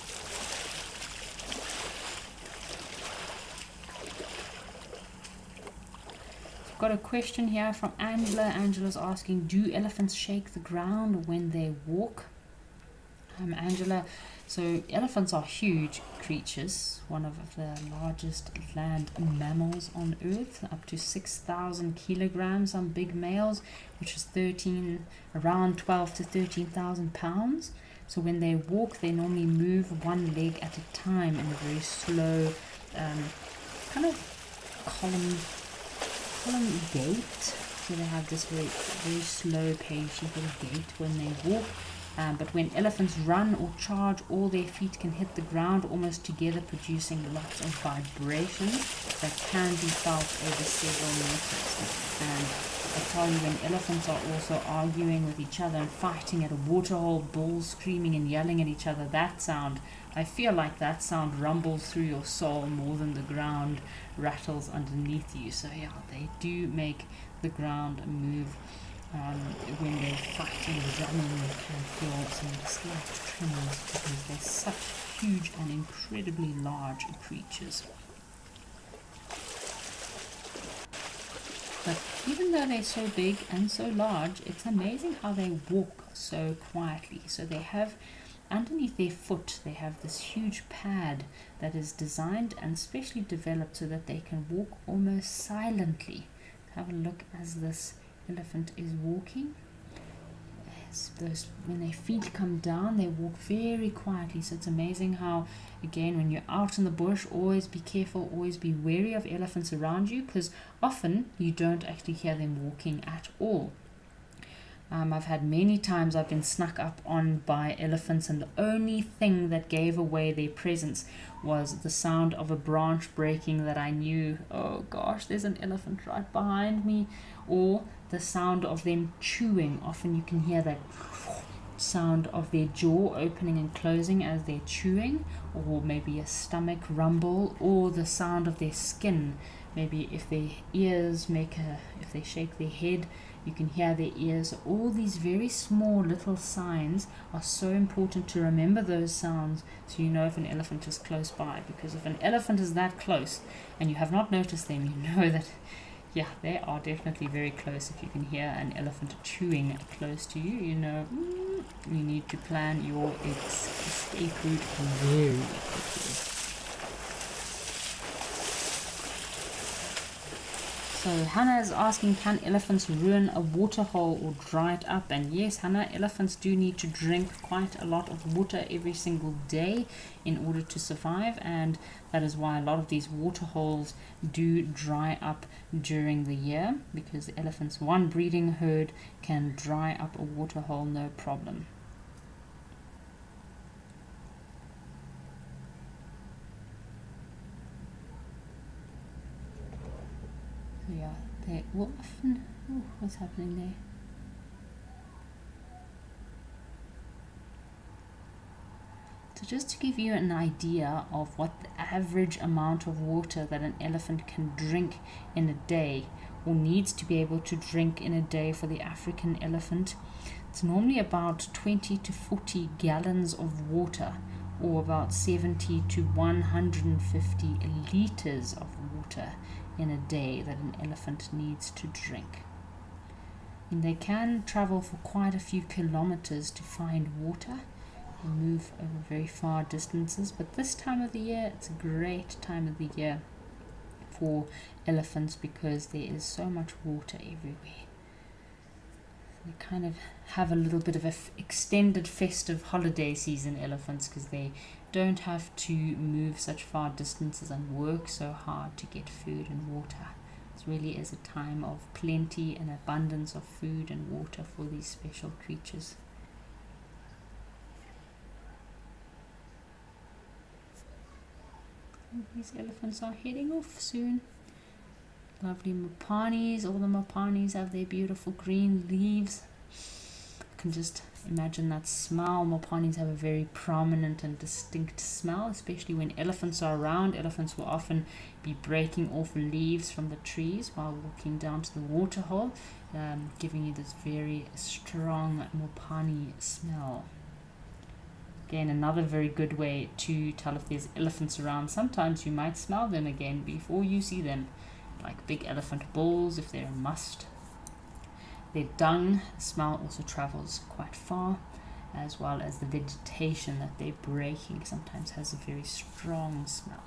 Got a question here from Angela. Angela's asking, do elephants shake the ground when they walk? Angela, so elephants are huge creatures, one of the largest land mammals on earth, up to 6,000 kilograms on big males, which is around 12 to 13,000 pounds. So when they walk, they normally move one leg at a time in a very slow kind of column gait. So they have this very, very slow pace little gait when they walk. But when elephants run or charge, all their feet can hit the ground almost together, producing lots of vibrations that can be felt over several meters. And I tell you, when elephants are also arguing with each other and fighting at a waterhole, bulls screaming and yelling at each other, that sound, I feel like that sound rumbles through your soul more than the ground rattles underneath you. So yeah, they do make the ground move. When they're fighting and running, you can feel some slight tremors because they're such huge and incredibly large creatures. But even though they're so big and so large, it's amazing how they walk so quietly. So they have, underneath their foot, they have this huge pad that is designed and specially developed so that they can walk almost silently. Have a look as this elephant is walking. When their feet come down, they walk very quietly. So it's amazing how, again, when you're out in the bush, always be careful, always be wary of elephants around you, because often you don't actually hear them walking at all. I've had many times I've been snuck up on by elephants, and the only thing that gave away their presence was the sound of a branch breaking that I knew, oh gosh, there's an elephant right behind me, or the sound of them chewing. Often you can hear that sound of their jaw opening and closing as they're chewing, or maybe a stomach rumble, or the sound of their skin. Maybe if their ears if they shake their head, you can hear their ears. All these very small little signs are so important to remember those sounds, so you know if an elephant is close by. Because if an elephant is that close and you have not noticed them, you know that, yeah, they are definitely very close. If you can hear an elephant chewing close to you, you know you need to plan your escape route very quickly. So Hannah is asking, can elephants ruin a waterhole or dry it up? And yes, Hannah, elephants do need to drink quite a lot of water every single day in order to survive, and that is why a lot of these waterholes do dry up during the year, because the elephants, one breeding herd can dry up a waterhole no problem. will often... Oh, what's happening there? So just to give you an idea of what the average amount of water that an elephant can drink in a day, or needs to be able to drink in a day for the African elephant, it's normally about 20 to 40 gallons of water, or about 70 to 150 liters of water in a day that an elephant needs to drink. And they can travel for quite a few kilometers to find water and move over very far distances, but this time of the year, it's a great time of the year for elephants because there is so much water everywhere. They kind of have a little bit of an extended festive holiday season, elephants, because they don't have to move such far distances and work so hard to get food and water. It really is a time of plenty and abundance of food and water for these special creatures. These elephants are heading off soon. Lovely mapanis. All the mapanis have their beautiful green leaves. I can just imagine that smell. Mapanis have a very prominent and distinct smell, especially when elephants are around. Elephants will often be breaking off leaves from the trees while walking down to the waterhole, giving you this very strong mopani smell. Again, another very good way to tell if there's elephants around. Sometimes you might smell them again before you see them, like big elephant balls if they're a must. Their dung smell also travels quite far, as well as the vegetation that they're breaking sometimes has a very strong smell.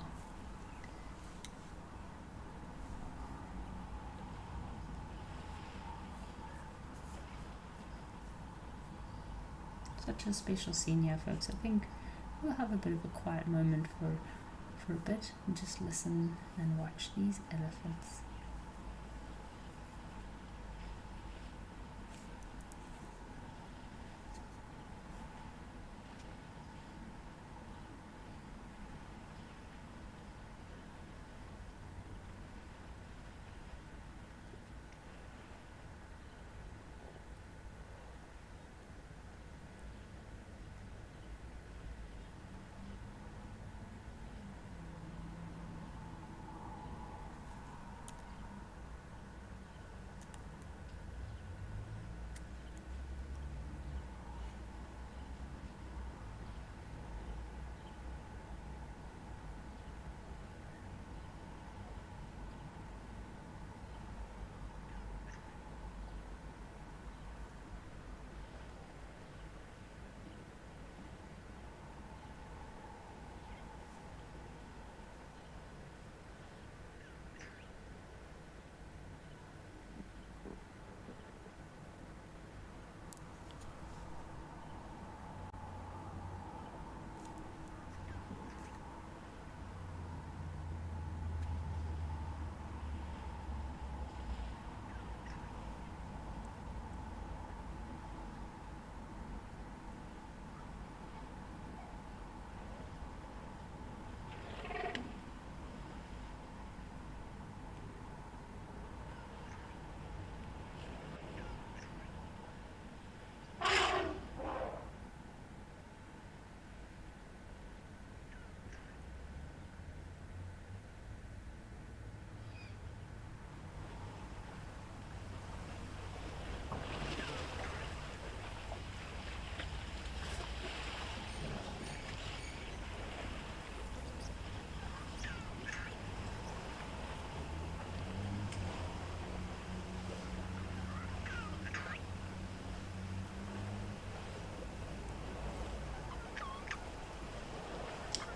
Such a special scene here, folks. I think we'll have a bit of a quiet moment for a bit and just listen and watch these elephants.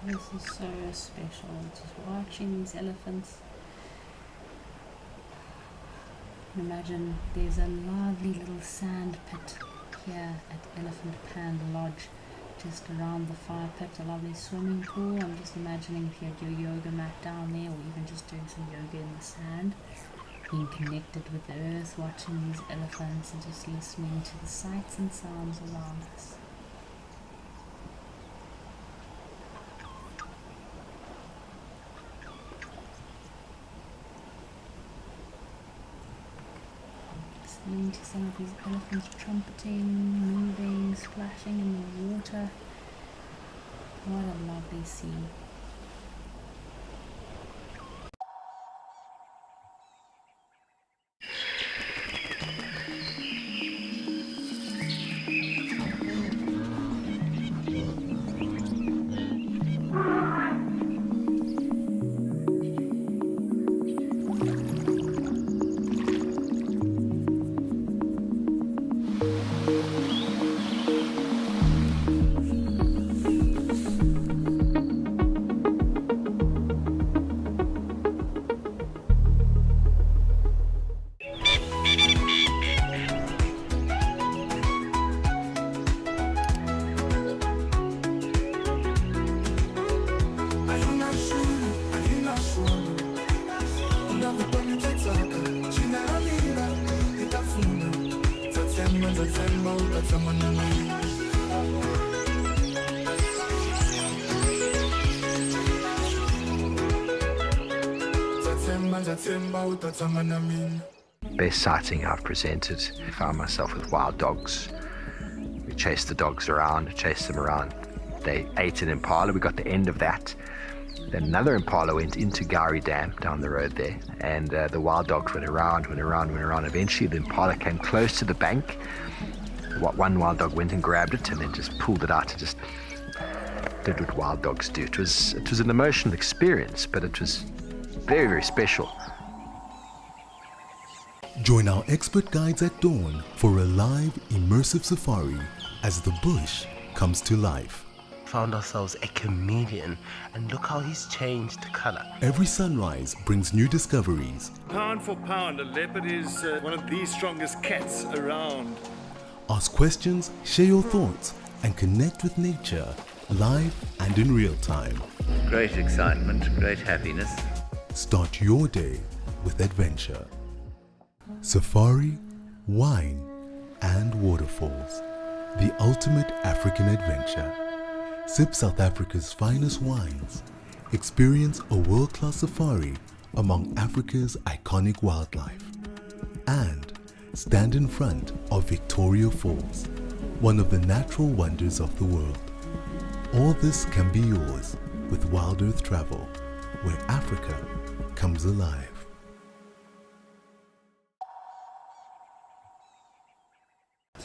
This is so special, just watching these elephants. Imagine there's a lovely little sand pit here at Elephant Pan Lodge, just around the fire pit, a lovely swimming pool. I'm just imagining if you had your yoga mat down there, or even just doing some yoga in the sand, being connected with the earth, watching these elephants and just listening to the sights and sounds around us. listening to some of these elephants trumpeting, moving, splashing in the water. What a lovely scene. Best sighting I've presented, I found myself with wild dogs. We chased the dogs around, chased them around. They ate an impala, we got the end of that. Then another impala went into Gowrie Dam down the road there, and the wild dogs went around. Eventually the impala came close to the bank. One wild dog went and grabbed it and then just pulled it out and just did what wild dogs do. It was an emotional experience, but it was very, very special. Join our expert guides at dawn for a live, immersive safari as the bush comes to life. Found ourselves a chameleon, and look how he's changed color. Every sunrise brings new discoveries. Pound for pound, a leopard is one of the strongest cats around. Ask questions, share your thoughts, and connect with nature live and in real time. Great excitement, great happiness. Start your day with adventure. Safari, wine, and waterfalls. The ultimate African adventure. Sip South Africa's finest wines. Experience a world-class safari among Africa's iconic wildlife. And stand in front of Victoria Falls, one of the natural wonders of the world. All this can be yours with Wild Earth Travel, where Africa comes alive.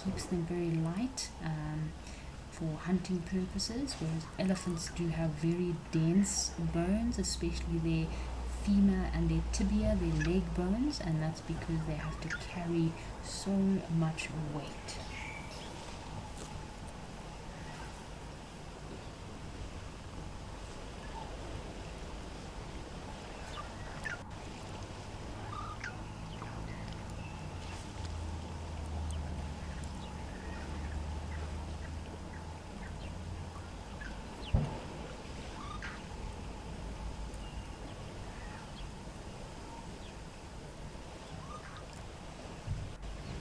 Keeps them very light for hunting purposes, whereas elephants do have very dense bones, especially their femur and their tibia, their leg bones, and that's because they have to carry so much weight.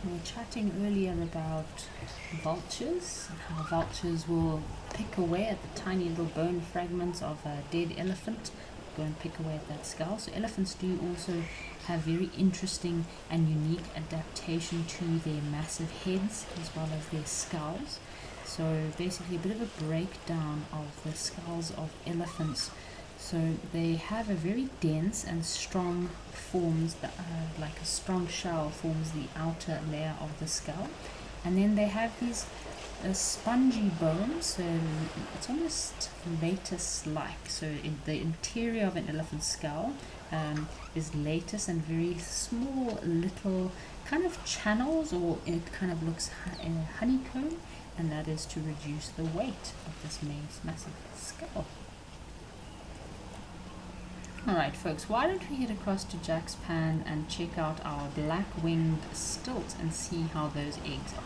We were chatting earlier about vultures, how vultures will pick away at the tiny little bone fragments of a dead elephant, go and pick away at that skull. So elephants do also have very interesting and unique adaptation to their massive heads as well as their skulls. So basically a bit of a breakdown of the skulls of elephants. So they have a very dense and strong forms, that like a strong shell forms the outer layer of the skull, and then they have these spongy bones, so it's almost lattice-like. So in the interior of an elephant skull is lattice and very small little kind of channels, or it kind of looks honeycomb, and that is to reduce the weight of this massive skull. Alright folks, why don't we head across to Jack's Pan and check out our black-winged stilt and see how those eggs are.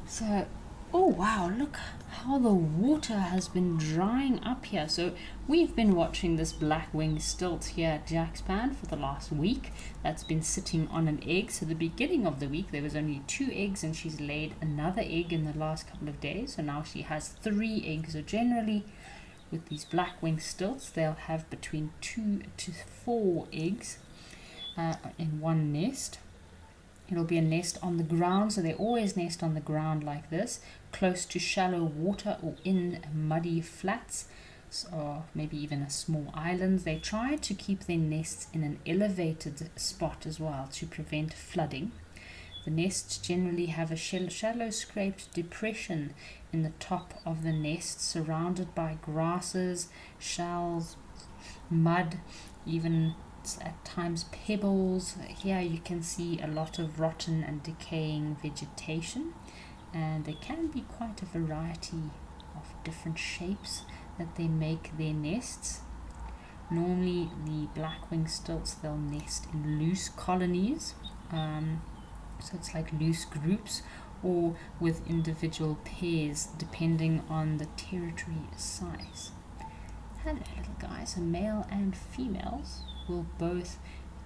So Oh wow, look how the water has been drying up here. So we've been watching this black-winged stilt here at Jack's Pan for the last week. That's been sitting on an egg. So the beginning of the week there was only 2 eggs, and she's laid another egg in the last couple of days. So now she has 3 eggs. So generally with these black-winged stilts, they'll have between 2 to 4 eggs in one nest. It'll be a nest on the ground, so they always nest on the ground like this, close to shallow water or in muddy flats, or maybe even a small island. They try to keep their nests in an elevated spot as well to prevent flooding. The nests generally have a shallow scraped depression in the top of the nest, surrounded by grasses, shells, mud, even at times pebbles. Here you can see a lot of rotten and decaying vegetation, and there can be quite a variety of different shapes that they make their nests. Normally the black-winged stilts, they'll nest in loose colonies, so it's like loose groups, or with individual pairs depending on the territory size. Hello little guys, so male and females will both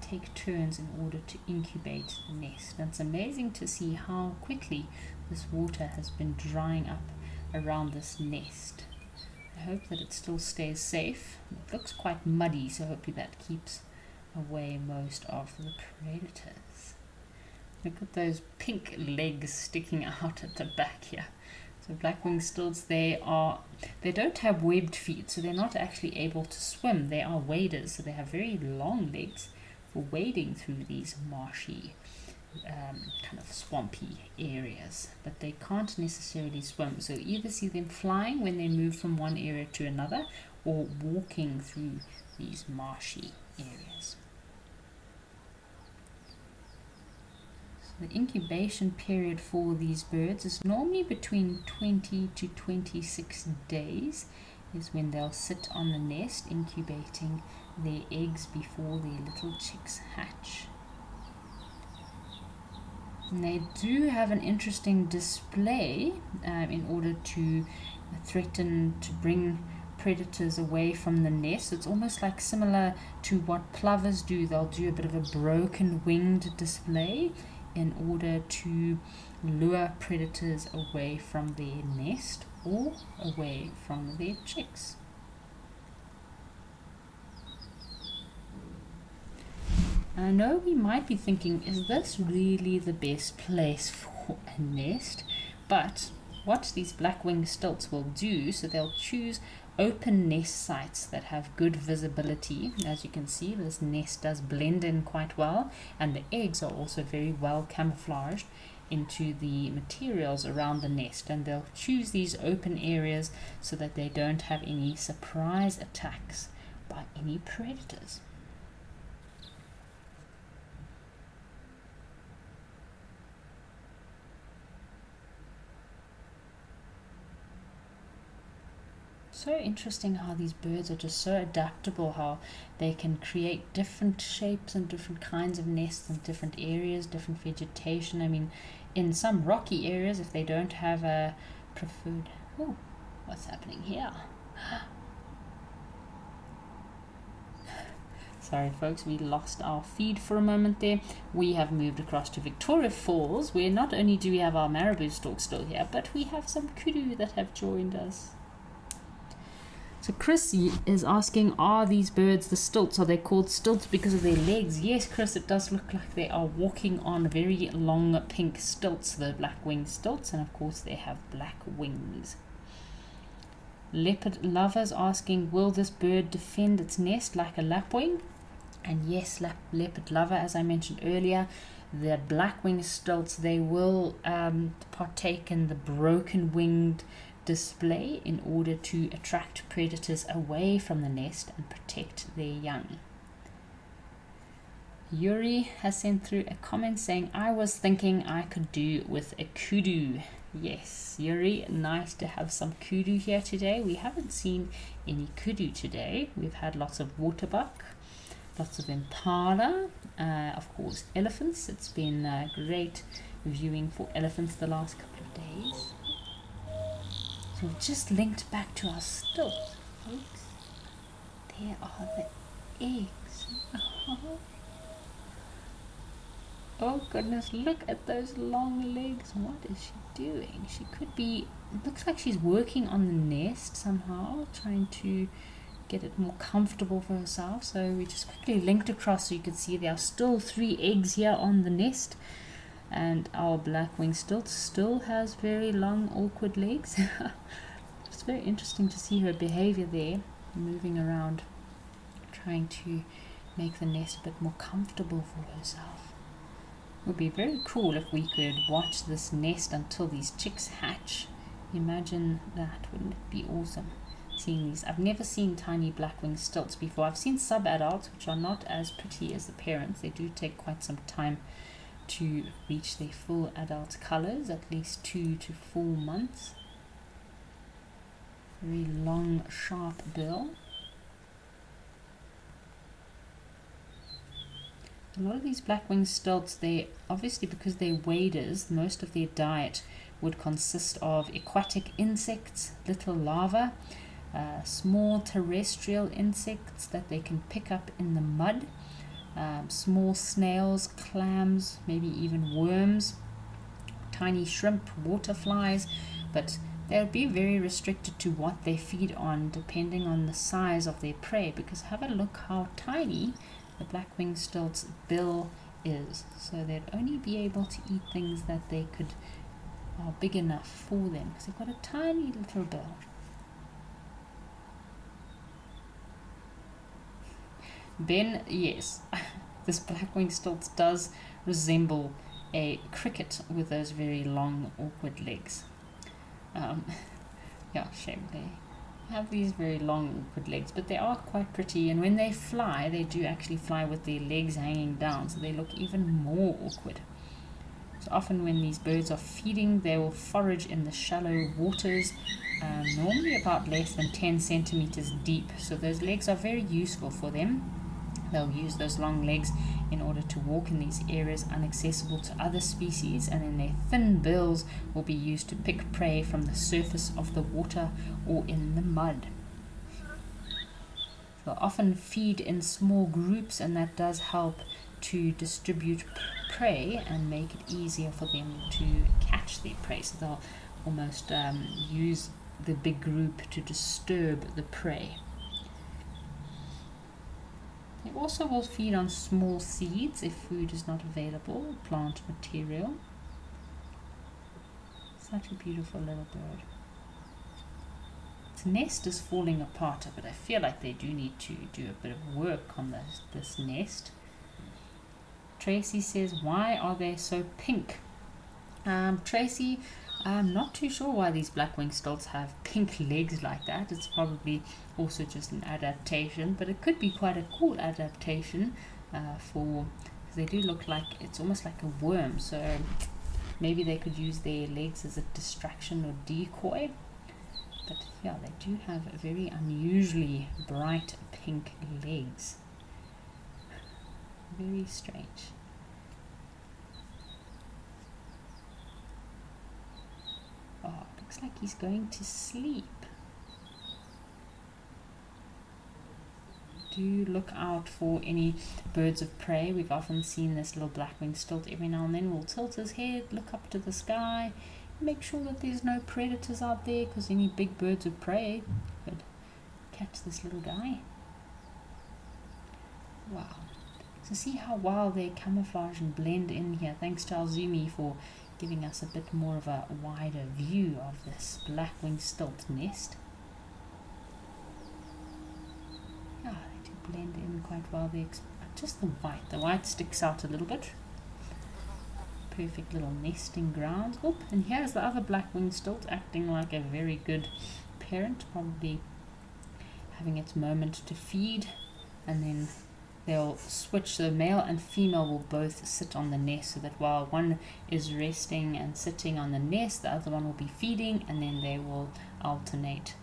take turns in order to incubate the nest. And it's amazing to see how quickly this water has been drying up around this nest. I hope that it still stays safe. It looks quite muddy, so hopefully that keeps away most of the predators. Look at those pink legs sticking out at the back here. So black-winged stilts, they don't have webbed feet, so they're not actually able to swim. They are waders, so they have very long legs for wading through these marshy, kind of swampy areas. But they can't necessarily swim, so either see them flying when they move from one area to another, or walking through these marshy areas. The incubation period for these birds is normally between 20 to 26 days is when they'll sit on the nest incubating their eggs before their little chicks hatch. And they do have an interesting display in order to threaten to bring predators away from the nest. It's almost like similar to what plovers do. They'll do a bit of a broken winged display in order to lure predators away from their nest or away from their chicks. I know we might be thinking, is this really the best place for a nest? But what these black-winged stilts will do, so they'll choose open nest sites that have good visibility. As you can see, this nest does blend in quite well, and the eggs are also very well camouflaged into the materials around the nest, and they'll choose these open areas so that they don't have any surprise attacks by any predators. So interesting how these birds are just so adaptable, how they can create different shapes and different kinds of nests in different areas, different vegetation. I mean, in some rocky areas, if they don't have a preferred... Oh, what's happening here? Sorry folks, we lost our feed for a moment there. We have moved across to Victoria Falls, where not only do we have our marabou stork still here, but we have some kudu that have joined us. So Chrissy is asking, are these birds the stilts? Are they called stilts because of their legs? Yes, Chris, it does look like they are walking on very long pink stilts, the black-winged stilts, and of course they have black wings. Leopard lovers asking, will this bird defend its nest like a lapwing? And yes, leopard lover, as I mentioned earlier, the black-winged stilts, they will partake in the broken-winged display in order to attract predators away from the nest and protect their young. Yuri has sent through a comment saying, I was thinking I could do with a kudu. Yes, Yuri, nice to have some kudu here today. We haven't seen any kudu today. We've had lots of waterbuck, lots of impala, of course elephants. It's been great viewing for elephants the last couple of days. So we've just linked back to our stilts, folks. There are the eggs. Oh goodness, look at those long legs. What is she doing? She could be, looks like she's working on the nest somehow, trying to get it more comfortable for herself. So we just quickly linked across so you can see there are still 3 eggs here on the nest. And our black-winged stilt still has very long, awkward legs. It's very interesting to see her behavior there, moving around, trying to make the nest a bit more comfortable for herself. It would be very cool if we could watch this nest until these chicks hatch. Imagine that, wouldn't it be awesome? Seeing these, I've never seen tiny black-winged stilts before. I've seen sub-adults, which are not as pretty as the parents. They do take quite some time to reach their full adult colors, at least 2 to 4 months. Very long, sharp bill. A lot of these black-winged stilts, they obviously, because they're waders, most of their diet would consist of aquatic insects, little larvae, small terrestrial insects that they can pick up in the mud, small snails, clams, maybe even worms, tiny shrimp, water flies, but they'll be very restricted to what they feed on depending on the size of their prey, because have a look how tiny the black-winged stilt's bill is. So they'd only be able to eat things that they could are big enough for them, because they've got a tiny little bill. Then, yes, this black-winged stilt does resemble a cricket with those very long, awkward legs. Yeah, shame they have these very long, awkward legs, but they are quite pretty, and when they fly, they do actually fly with their legs hanging down, so they look even more awkward. So often when these birds are feeding, they will forage in the shallow waters, normally about less than 10 centimeters deep, so those legs are very useful for them. They'll use those long legs in order to walk in these areas inaccessible to other species, and then their thin bills will be used to pick prey from the surface of the water or in the mud. They'll often feed in small groups, and that does help to distribute prey and make it easier for them to catch their prey. So they'll almost use the big group to disturb the prey. They also will feed on small seeds if food is not available, plant material. Such a beautiful little bird. Its nest is falling apart, but I feel like they do need to do a bit of work on this nest. Tracy says, why are they so pink? Tracy, I'm not too sure why these black-winged stilts have pink legs like that. It's probably also just an adaptation, but it could be quite a cool adaptation because they do look like, it's almost like a worm, so maybe they could use their legs as a distraction or decoy. But yeah, they do have very unusually bright pink legs. Very strange. Oh, looks like he's going to sleep. Do look out for any birds of prey. We've often seen this little black-winged stilt every now and then will tilt his head, look up to the sky, make sure that there's no predators out there, because any big birds of prey could catch this little guy. Wow. So see how well they camouflage and blend in here. Thanks to our Zoomy for giving us a bit more of a wider view of this black-winged stilt nest. Yeah, they do blend in quite well. Just the white sticks out a little bit. Perfect little nesting grounds. Oh, and here's the other black-winged stilt acting like a very good parent, probably having its moment to feed, and then they'll switch. The male and female will both sit on the nest, so that while one is resting and sitting on the nest, the other one will be feeding, and then they will alternate.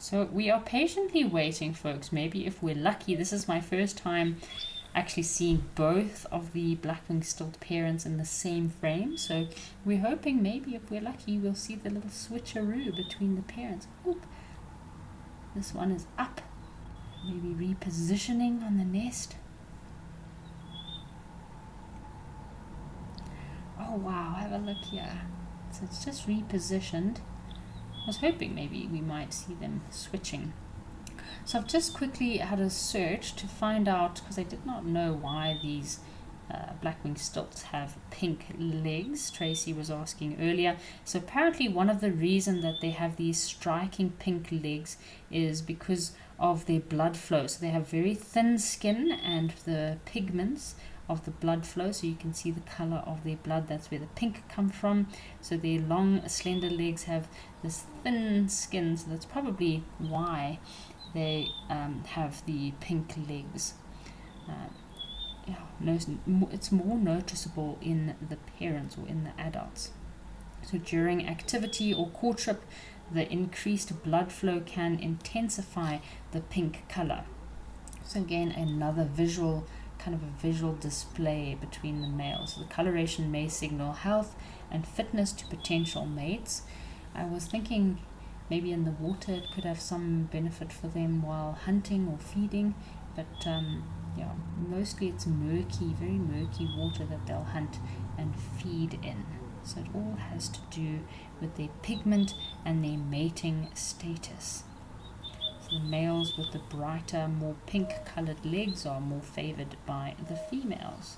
So we are patiently waiting, folks. Maybe if we're lucky, this is my first time actually seeing both of the black-winged stilt parents in the same frame. So we're hoping maybe if we're lucky, we'll see the little switcheroo between the parents. Oop. This one is up, maybe repositioning on the nest. Oh wow, have a look here. So it's just repositioned. I was hoping maybe we might see them switching. So I've just quickly had a search to find out, because I did not know why these black-winged stilts have pink legs. Tracy was asking earlier. So apparently one of the reasons that they have these striking pink legs is because of their blood flow. So they have very thin skin and the pigments of the blood flow, so you can see the color of their blood. That's where the pink come from. So their long slender legs have this thin skin, so that's probably why they have the pink legs. It's more noticeable in the parents or in the adults. So during activity or courtship, the increased blood flow can intensify the pink color. So again, another kind of a visual display between the males. So the coloration may signal health and fitness to potential mates. I was thinking maybe in the water it could have some benefit for them while hunting or feeding, but yeah, mostly it's murky, very murky water that they'll hunt and feed in. So it all has to do with their pigment and their mating status. So the males with the brighter, more pink colored legs are more favored by the females.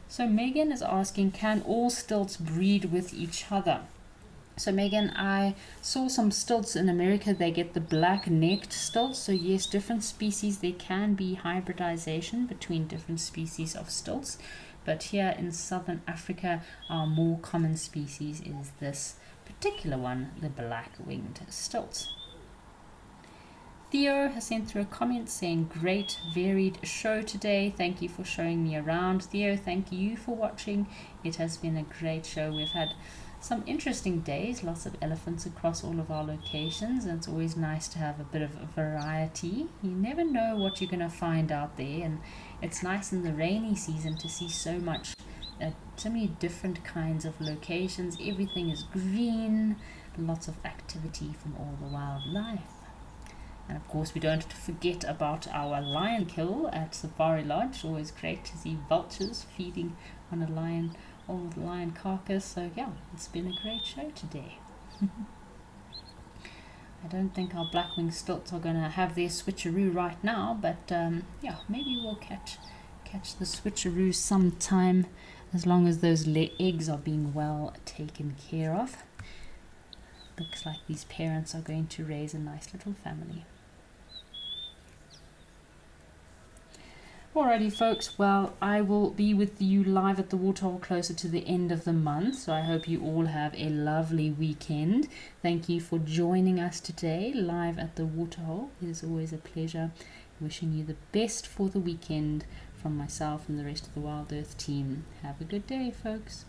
So Megan is asking, can all stilts breed with each other? So Megan, I saw some stilts in America, they get the black-necked stilts. So yes, different species, there can be hybridization between different species of stilts. But here in southern Africa, our more common species is this particular one, the black-winged stilts. Theo has sent through a comment saying, great varied show today. Thank you for showing me around. Theo, thank you for watching. It has been a great show. We've had some interesting days, lots of elephants across all of our locations, and it's always nice to have a bit of variety. You never know what you're going to find out there, and it's nice in the rainy season to see so many different kinds of locations. Everything is green, lots of activity from all the wildlife. And of course, we don't forget about our lion kill at Safari Lodge. Always great to see vultures feeding on a lion, old lion carcass. So yeah, it's been a great show today. I don't think our black-winged stilts are going to have their switcheroo right now, but yeah, maybe we'll catch the switcheroo sometime, as long as those eggs are being well taken care of. Looks like these parents are going to raise a nice little family. Alrighty folks, well, I will be with you live at the waterhole closer to the end of the month, so I hope you all have a lovely weekend. Thank you for joining us today live at the waterhole. It is always a pleasure. Wishing you the best for the weekend from myself and the rest of the Wild Earth team. Have a good day, folks.